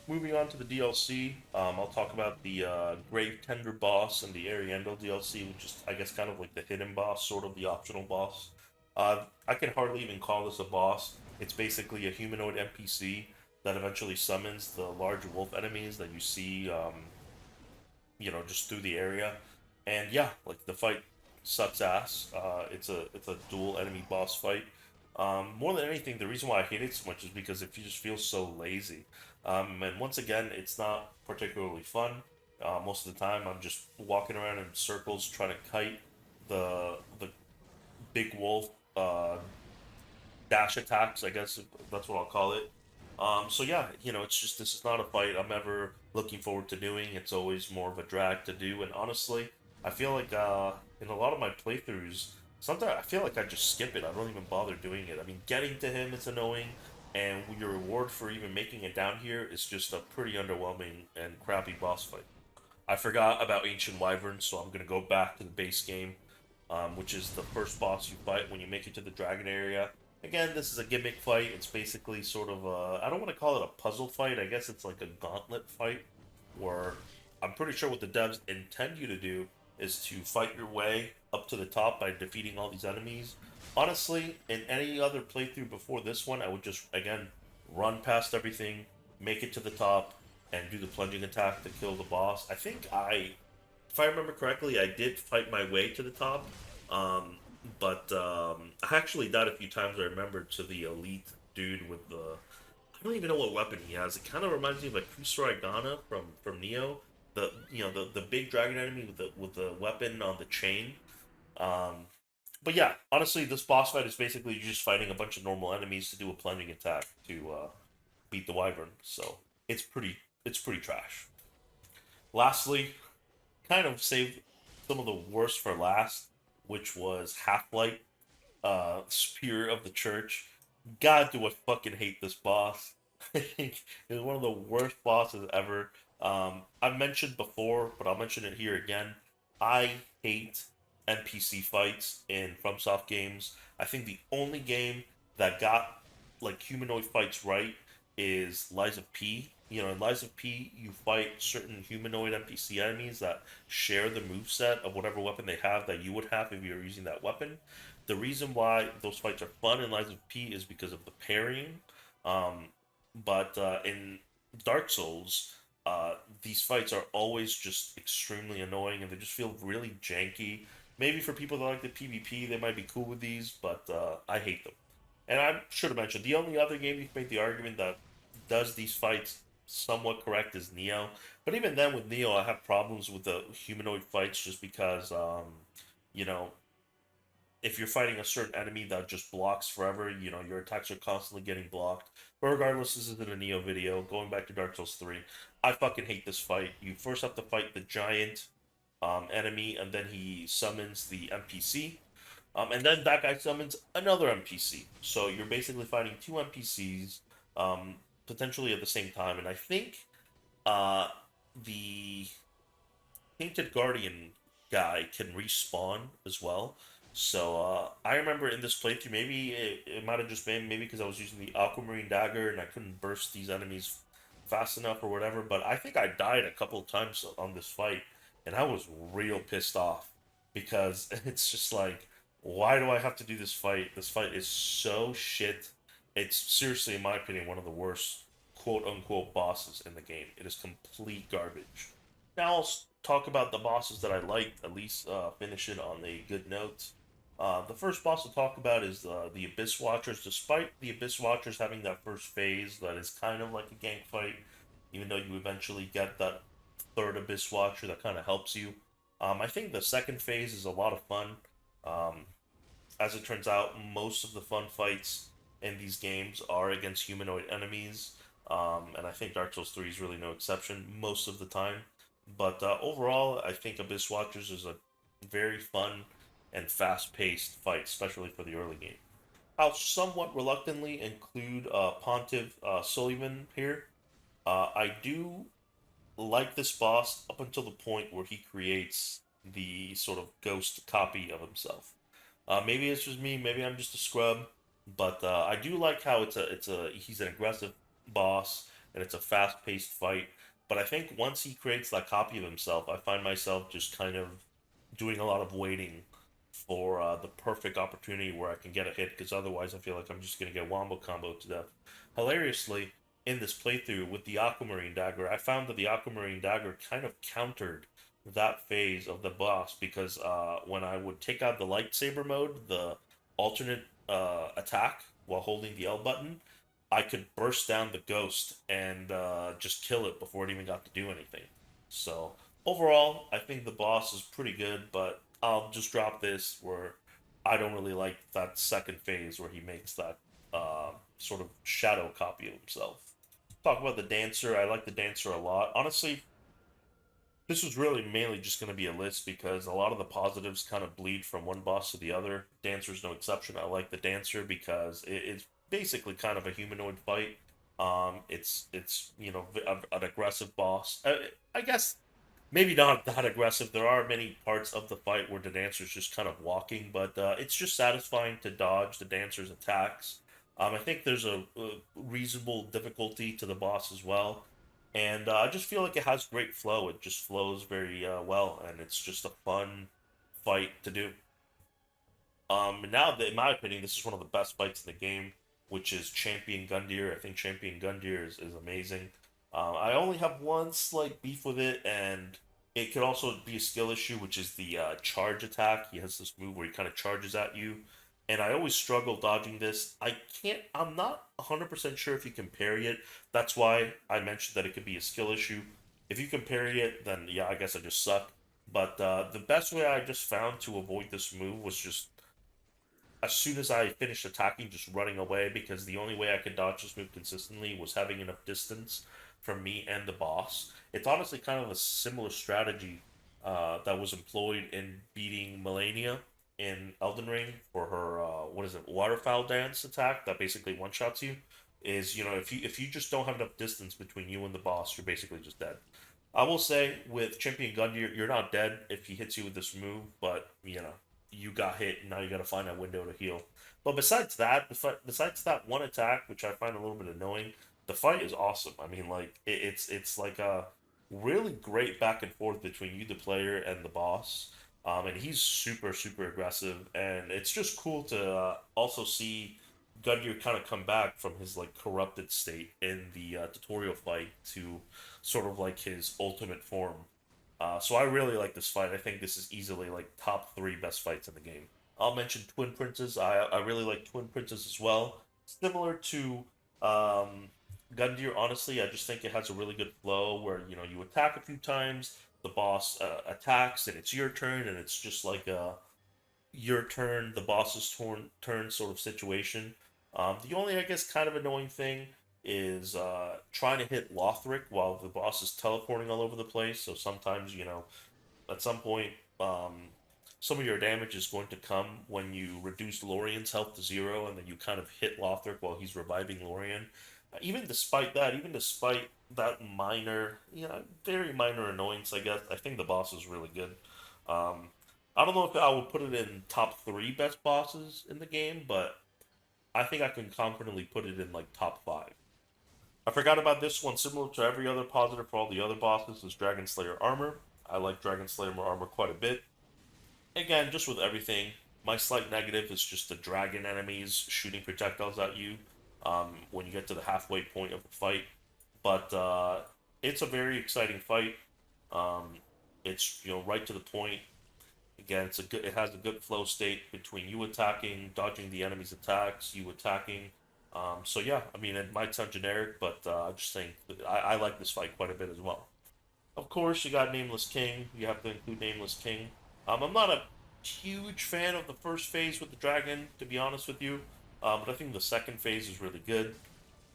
Moving on to the DLC, I'll talk about the Grave Tender boss and the Ariandel DLC, which is, I guess, kind of like the hidden boss, sort of the optional boss. I can hardly even call this a boss. It's basically a humanoid NPC that eventually summons the large wolf enemies that you see, just through the area. And yeah, like the fight sucks ass. It's a dual enemy boss fight. More than anything, the reason why I hate it so much is because it just feels so lazy. And once again, it's not particularly fun. Most of the time, I'm just walking around in circles trying to kite the big wolf dash attacks. I guess that's what I'll call it. So yeah, it's just this is not a fight I'm ever looking forward to doing. It's always more of a drag to do, and honestly, I feel like in a lot of my playthroughs, sometimes I feel like I just skip it. I don't even bother doing it. I mean, getting to him is annoying, and your reward for even making it down here is just a pretty underwhelming and crappy boss fight. I forgot about Ancient Wyvern, so I'm gonna go back to the base game, which is the first boss you fight when you make it to the dragon area. Again, this is a gimmick fight. It's basically sort of I don't want to call it a puzzle fight. I guess it's like a gauntlet fight, where I'm pretty sure what the devs intend you to do is to fight your way up to the top by defeating all these enemies. Honestly, in any other playthrough before this one, I would just, again, run past everything, make it to the top, and do the plunging attack to kill the boss. If I remember correctly, I did fight my way to the top, um, but I actually died a few times. I remember to the elite dude with the. I don't even know what weapon he has. It kind of reminds me of like Kusura Igana from Neo. The big dragon enemy with the weapon on the chain. Um, but yeah, honestly, this boss fight is basically just fighting a bunch of normal enemies to do a plunging attack to beat the wyvern. So it's pretty trash. Lastly, kind of saved some of the worst for last, which was Half Light, Spear of the Church. God, do I fucking hate this boss. I think it's one of the worst bosses ever. I've mentioned before, but I'll mention it here again. I hate NPC fights in FromSoft games. I think the only game that got like humanoid fights right is Lies of P. In Lies of P, you fight certain humanoid NPC enemies that share the move set of whatever weapon they have that you would have if you were using that weapon. The reason why those fights are fun in Lies of P is because of the parrying. Um, but in Dark Souls, these fights are always just extremely annoying and they just feel really janky. Maybe for people that like the PvP, they might be cool with these, but I hate them. And I should have mentioned the only other game you can make the argument that does these fights somewhat correct is Neo. But even then, with Neo, I have problems with the humanoid fights just because, you know, if you're fighting a certain enemy that just blocks forever, your attacks are constantly getting blocked. But regardless, this isn't a Neo video. Going back to Dark Souls 3, I fucking hate this fight. You first have to fight the giant enemy, and then he summons the NPC. And then that guy summons another NPC. So you're basically fighting two NPCs, potentially at the same time. And I think uh, the Painted Guardian guy can respawn as well. So I remember in this playthrough, maybe it might have just been maybe because I was using the Aquamarine dagger and I couldn't burst these enemies fast enough or whatever. But I think I died a couple of times on this fight, and I was real pissed off because it's just like, why do I have to do this fight? This fight is so shit. It's seriously, in my opinion, one of the worst quote unquote bosses in the game. It is complete garbage. Now I'll talk about the bosses that I liked, at least finish it on a good note. The first boss to talk about is the Abyss Watchers. Despite the Abyss Watchers having that first phase that is kind of like a gank fight, even though you eventually get that third Abyss Watcher that kind of helps you. I think the second phase is a lot of fun. Um, as it turns out, most of the fun fights in these games are against humanoid enemies, and I think Dark Souls 3 is really no exception most of the time. But overall, I think Abyss Watchers is a very fun and fast-paced fight, especially for the early game. I'll somewhat reluctantly include Pontiff Sullivan here. I do like this boss up until the point where he creates the sort of ghost copy of himself. Maybe it's just me. Maybe I'm just a scrub, but I do like how he's an aggressive boss and it's a fast-paced fight. But I think once he creates that copy of himself, I find myself just kind of doing a lot of waiting for the perfect opportunity where I can get a hit, because otherwise I feel like I'm just going to get wombo combo to death. Hilariously, in this playthrough with the Aquamarine Dagger, I found that the Aquamarine Dagger kind of countered that phase of the boss, because when I would take out the lightsaber mode, the alternate attack while holding the L button, I could burst down the ghost and just kill it before it even got to do anything. So overall, I think the boss is pretty good, but I'll just drop this where I don't really like that second phase where he makes that sort of shadow copy of himself. Talk about the dancer. I like the dancer a lot. Honestly, this was really mainly just going to be a list because a lot of the positives kind of bleed from one boss to the other. Dancer's no exception. I like the dancer because it's basically kind of a humanoid fight. It's an aggressive boss. I guess maybe not that aggressive. There are many parts of the fight where the dancer's just kind of walking, but it's just satisfying to dodge the dancer's attacks. I think there's a reasonable difficulty to the boss as well, and I just feel like it has great flow. It just flows very well, and it's just a fun fight to do. Now, in my opinion, this is one of the best fights in the game, which is Champion Gundyr. I think Champion Gundyr is amazing. I only have one slight beef with it, and it could also be a skill issue, which is the charge attack. He has this move where he kind of charges at you, and I always struggle dodging this. I'm not 100% sure if you can parry it. That's why I mentioned that it could be a skill issue. If you can parry it, then yeah, I guess I just suck. But the best way I just found to avoid this move was just as soon as I finished attacking, just running away, because the only way I could dodge this move consistently was having enough distance from me and the boss. It's honestly kind of a similar strategy that was employed in beating Melania in Elden Ring for her what is it, waterfowl dance attack that basically one shots you. Is if you just don't have enough distance between you and the boss, you're basically just dead. I will say with Champion Gun, you're not dead if he hits you with this move, but you got hit, and now you got to find that window to heal. But besides that one attack, which I find a little bit annoying, the fight is awesome. I mean, like it's like a really great back and forth between you, the player, and the boss. And he's super aggressive, and it's just cool to also see Gundyr kind of come back from his like corrupted state in the tutorial fight to sort of like his ultimate form. So I really like this fight. I think this is easily like top three best fights in the game. I'll mention Twin Princes. I really like Twin Princes as well. Similar to um, Gundyr, honestly, I just think it has a really good flow where you attack a few times, the boss attacks, and it's your turn, and it's just like a your turn, the boss's turn sort of situation. The only, I guess, kind of annoying thing is trying to hit Lothric while the boss is teleporting all over the place. So sometimes, at some point, some of your damage is going to come when you reduce Lorien's health to zero, and then you kind of hit Lothric while he's reviving Lorien. Even despite that minor, very minor annoyance, I guess, I think the boss is really good. Um, I don't know if I would put it in top three best bosses in the game, but I think I can confidently put it in like top five. I forgot about this one. Similar to every other positive for all the other bosses is Dragon Slayer armor. I like Dragon Slayer armor quite a bit. Again, just with everything, my slight negative is just the dragon enemies shooting projectiles at you when you get to the halfway point of the fight. But it's a very exciting fight. Um, it's right to the point. Again, it has a good flow state between you attacking, dodging the enemy's attacks, you attacking. So yeah, I mean it might sound generic, but I just think I like this fight quite a bit as well. Of course, you got Nameless King. You have to include Nameless King. I'm not a huge fan of the first phase with the dragon, to be honest with you, but I think the second phase is really good.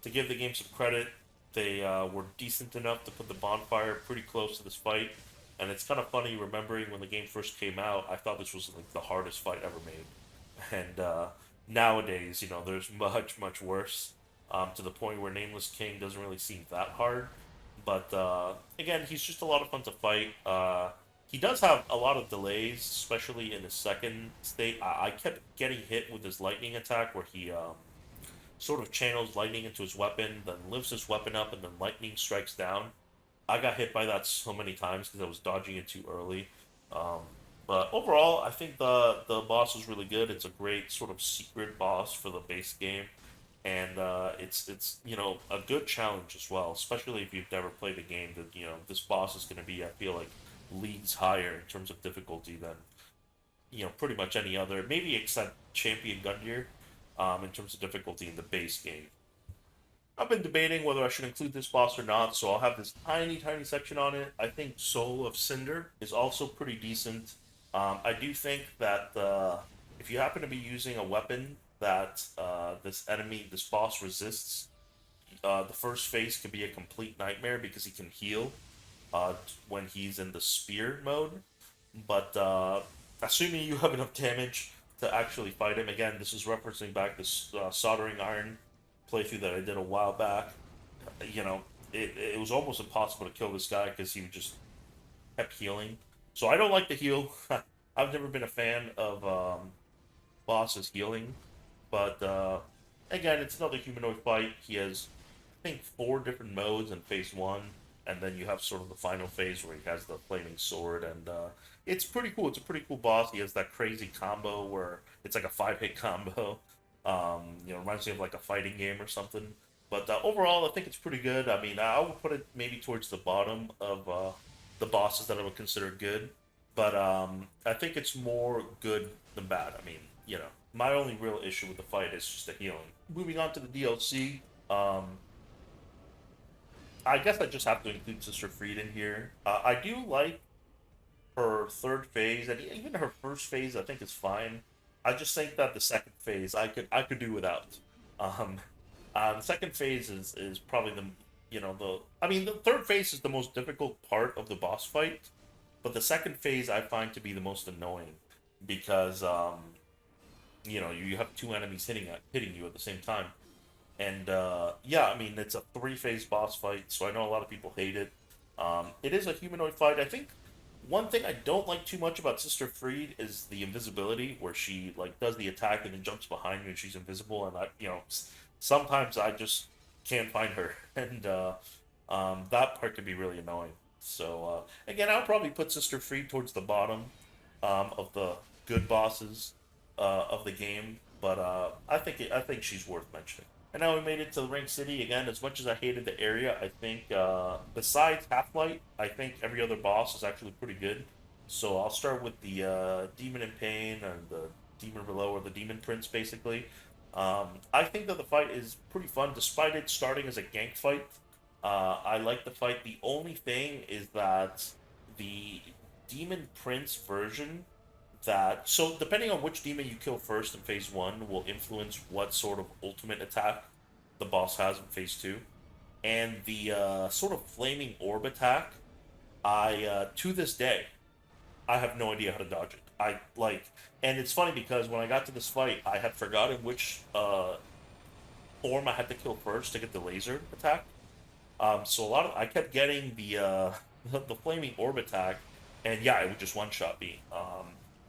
To give the game some credit, they were decent enough to put the bonfire pretty close to this fight. And it's kind of funny remembering when the game first came out, I thought this was like the hardest fight ever made. And nowadays, there's much worse. To the point where Nameless King doesn't really seem that hard. But again, he's just a lot of fun to fight. He does have a lot of delays, especially in his second state. I kept getting hit with his lightning attack, where he sort of channels lightning into his weapon, then lifts his weapon up, and then lightning strikes down. I got hit by that so many times because I was dodging it too early. Um, But overall, I think the boss is really good. It's a great sort of secret boss for the base game, and it's a good challenge as well. Especially if you've never played a game that this boss is going to be, I feel like, leagues higher in terms of difficulty than pretty much any other, maybe except Champion Gundyr, in terms of difficulty in the base game. I've been debating whether I should include this boss or not, so I'll have this tiny, tiny section on it. I think Soul of Cinder is also pretty decent. I do think that if you happen to be using a weapon that this boss resists, the first phase can be a complete nightmare because he can heal when he's in the spear mode. But assuming you have enough damage to actually fight him, again, this is referencing back this soldering iron playthrough that I did a while back. You know, it was almost impossible to kill this guy because he just kept healing. So I don't like the heal. I've never been a fan of bosses healing, but again, it's another humanoid fight. He has, I think, 4 different modes in phase one, and then you have sort of the final phase where he has the flaming sword, and it's pretty cool. It's a pretty cool boss. He has that crazy combo where it's like a 5-hit combo. Reminds me of like a fighting game or something. But overall, I think it's pretty good. I mean, I would put it maybe towards the bottom of the bosses that I would consider good. But I think it's more good than bad. I mean, my only real issue with the fight is just the healing. Moving on to the DLC, I guess I just have to include Sister Fried in here. I do like her third phase, and even her first phase, I think is fine. I just think that the second phase, I could do without. Um, the second phase is probably the I mean the third phase is the most difficult part of the boss fight, but the second phase I find to be the most annoying because you have 2 enemies hitting you at the same time. And yeah, I mean it's a 3 phase boss fight, so I know a lot of people hate it. It is a humanoid fight. I think one thing I don't like too much about Sister Fried is the invisibility, where she like does the attack and then jumps behind you and she's invisible, and sometimes I just can't find her, and that part can be really annoying. So again, I'll probably put Sister Fried towards the bottom of the good bosses of the game, but I think she's worth mentioning. And now we made it to the Ring City again. As much as I hated the area, I think besides Half Light, I think every other boss is actually pretty good. So I'll start with the Demon in Pain and the Demon Below, or the Demon Prince, basically. I think that the fight is pretty fun, despite it starting as a gank fight. I like the fight. The only thing is that the Demon Prince version, so depending on which demon you kill first in phase one will influence what sort of ultimate attack the boss has in phase two. And the sort of flaming orb attack, I to this day I have no idea how to dodge it. And it's funny because when I got to this fight, I had forgotten which form I had to kill first to get the laser attack. So I kept getting the the flaming orb attack, and yeah, it would just one shot me.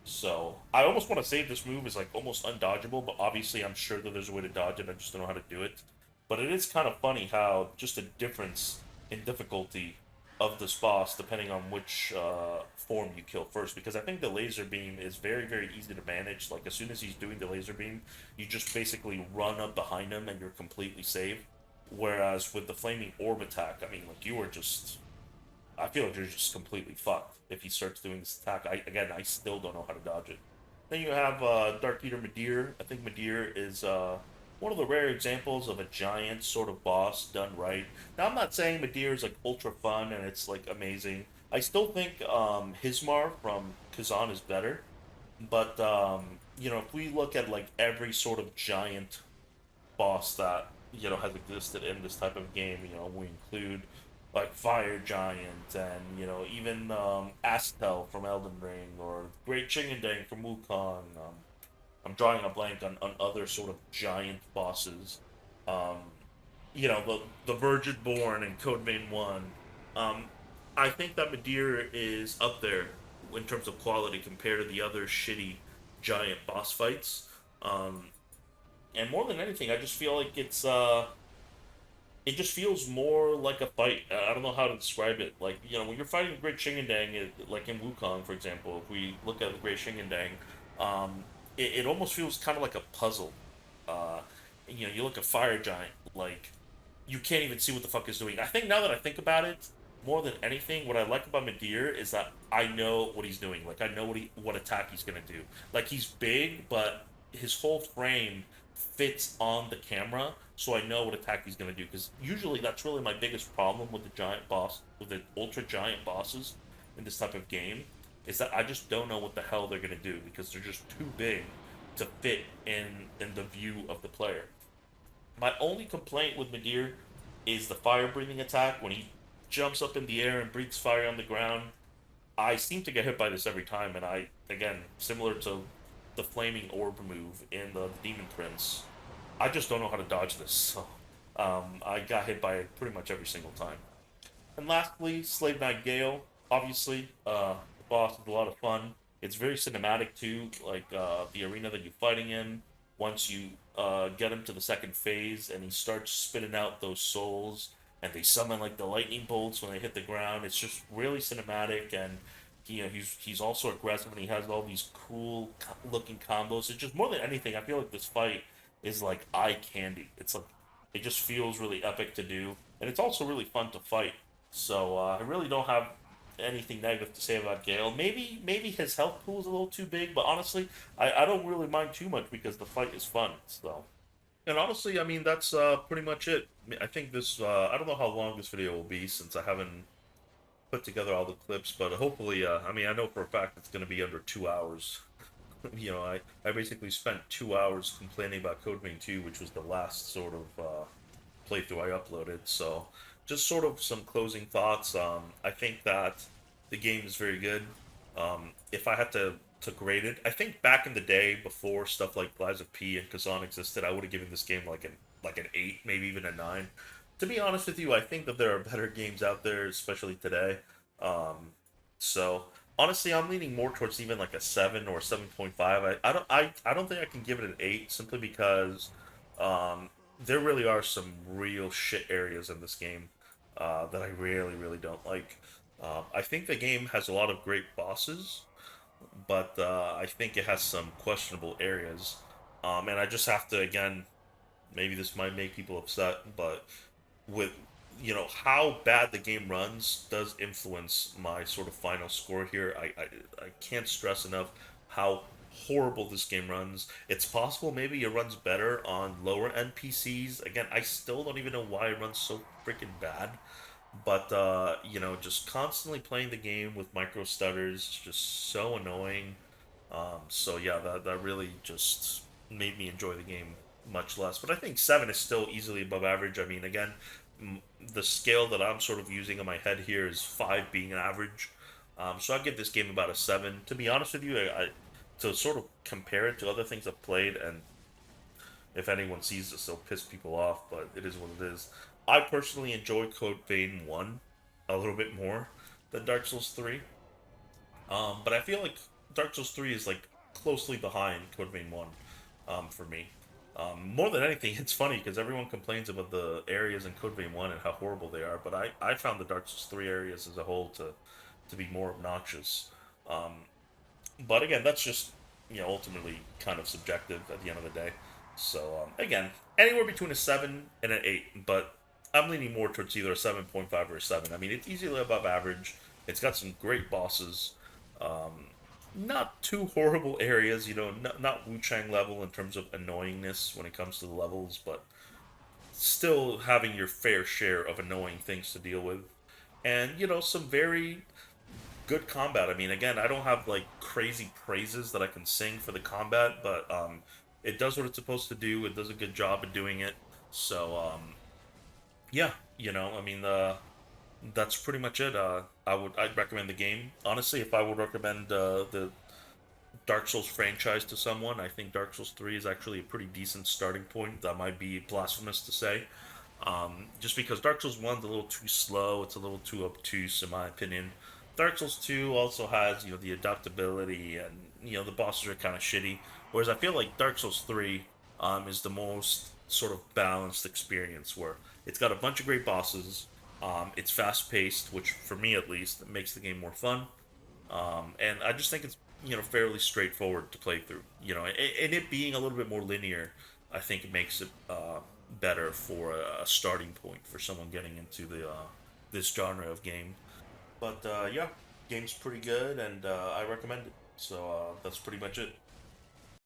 So I almost want to save this move as like almost undodgeable, but obviously I'm sure that there's a way to dodge it. I just don't know how to do it. But it is kind of funny how just a difference in difficulty of this boss depending on which form you kill first. Because I think the laser beam is very, very easy to manage. Like as soon as he's doing the laser beam, you just basically run up behind him and you're completely safe. Whereas with the flaming orb attack, I mean, like you are just I feel like you're just completely fucked if he starts doing this attack. I still don't know how to dodge it. Then you have Dark Eater Midir. I think Midir is one of the rare examples of a giant sort of boss done right. Now I'm not saying Midir is like ultra fun and it's like amazing. I still think Hismar from Kazan is better, but if we look at like every sort of giant boss that has existed in this type of game. We include like Fire Giant and even Astel from Elden Ring or Great Chingendang from Wukong. I'm drawing a blank on other sort of giant bosses. Um, the Virgin Born and Code Vein One. Um, I think that Midir is up there in terms of quality compared to the other shitty giant boss fights. And more than anything, I just feel like it's it just feels more like a fight. I don't know how to describe it. Like, when you're fighting the Great Shingandang, like in Wukong, for example, if we look at the Great Shingandang, um, it almost feels kind of like a puzzle. Uh, you look at Fire Giant, like you can't even see what the fuck is doing. I think now that I think about it, more than anything, what I like about Midir is that I know what he's doing. Like I know what attack he's gonna do. Like he's big, but his whole frame fits on the camera, so I know what attack he's gonna do. Because usually that's really my biggest problem with the giant boss, with the ultra giant bosses in this type of game, is that I just don't know what the hell they're gonna do because they're just too big to fit in the view of the player. My only complaint with Midir is the fire breathing attack. When he jumps up in the air and breathes fire on the ground, I seem to get hit by this every time, and again, similar to the flaming orb move in the Demon Prince, I just don't know how to dodge this. So, I got hit by it pretty much every single time. And lastly, Slave Knight Gale. Obviously, the boss is a lot of fun. It's very cinematic too, like the arena that you're fighting in. Once you get him to the second phase, and he starts spitting out those souls, and they summon like the lightning bolts when they hit the ground. It's just really cinematic, and he's also aggressive, and he has all these cool looking combos. It's just more than anything, I feel like this fight is like eye candy. It's like it just feels really epic to do, and it's also really fun to fight. So I really don't have anything negative to say about Gale. Maybe his health pool is a little too big, but honestly, I don't really mind too much because the fight is fun. So, and honestly, I mean that's pretty much it. I think this I don't know how long this video will be since I haven't put together all the clips, but hopefully, I mean I know for a fact it's going to be under 2 hours. I basically spent 2 hours complaining about Code Vein 2, which was the last sort of playthrough I uploaded. So, just sort of some closing thoughts. I think that the game is very good. If I had to grade it, I think back in the day before stuff like Lies of P and Kazan existed, I would have given this game like an 8, maybe even a 9. To be honest with you, I think that there are better games out there, especially today. Um, so honestly, I'm leaning more towards even like a 7 or 7.5. I don't think I can give it an 8 simply because um, there really are some real shit areas in this game that I really don't like. I think the game has a lot of great bosses, but I think it has some questionable areas. And I just have to, again, maybe this might make people upset, but with how bad the game runs does influence my sort of final score here. I can't stress enough how horrible this game runs. It's possible maybe it runs better on lower end PCs. Again, I still don't even know why it runs so freaking bad. But just constantly playing the game with micro stutters is just so annoying. So yeah, that really just made me enjoy the game much less. But I think 7 is still easily above average. I mean, again, the scale that I'm sort of using in my head here is 5 being an average. So I'll give this game about a 7. To be honest with you, to sort of compare it to other things I've played, and if anyone sees this, they'll piss people off, but it is what it is. I personally enjoy Code Vein 1 a little bit more than Dark Souls 3. But I feel like Dark Souls 3 is like closely behind Code Vein 1 for me. More than anything, it's funny because everyone complains about the areas in Code Vein 1 and how horrible they are, but I found the Dark Souls 3 areas as a whole to be more obnoxious. Um, but again, that's just ultimately kind of subjective at the end of the day. So again, anywhere between a 7 and an 8, but I'm leaning more towards either a 7.5 or a 7. I mean, it's easily above average. It's got some great bosses. Um, Not too horrible areas, not Wu Chang level in terms of annoyingness when it comes to the levels, but still having your fair share of annoying things to deal with. And, some very good combat. I mean, again, I don't have like crazy praises that I can sing for the combat, but it does what it's supposed to do. It does a good job of doing it. So yeah, I mean, that's pretty much it. I'd recommend the game. Honestly, if I would recommend the Dark Souls franchise to someone, I think Dark Souls 3 is actually a pretty decent starting point. That might be blasphemous to say. Just because Dark Souls 1's a little too slow, it's a little too obtuse in my opinion. Dark Souls 2 also has, the adaptability and, the bosses are kind of shitty. Whereas I feel like Dark Souls 3 is the most sort of balanced experience where it's got a bunch of great bosses. It's fast paced, which for me at least makes the game more fun. And I just think it's fairly straightforward to play through. And it being a little bit more linear, I think it makes it better for a starting point for someone getting into the this genre of game. But yeah, game's pretty good, and I recommend it. So that's pretty much it.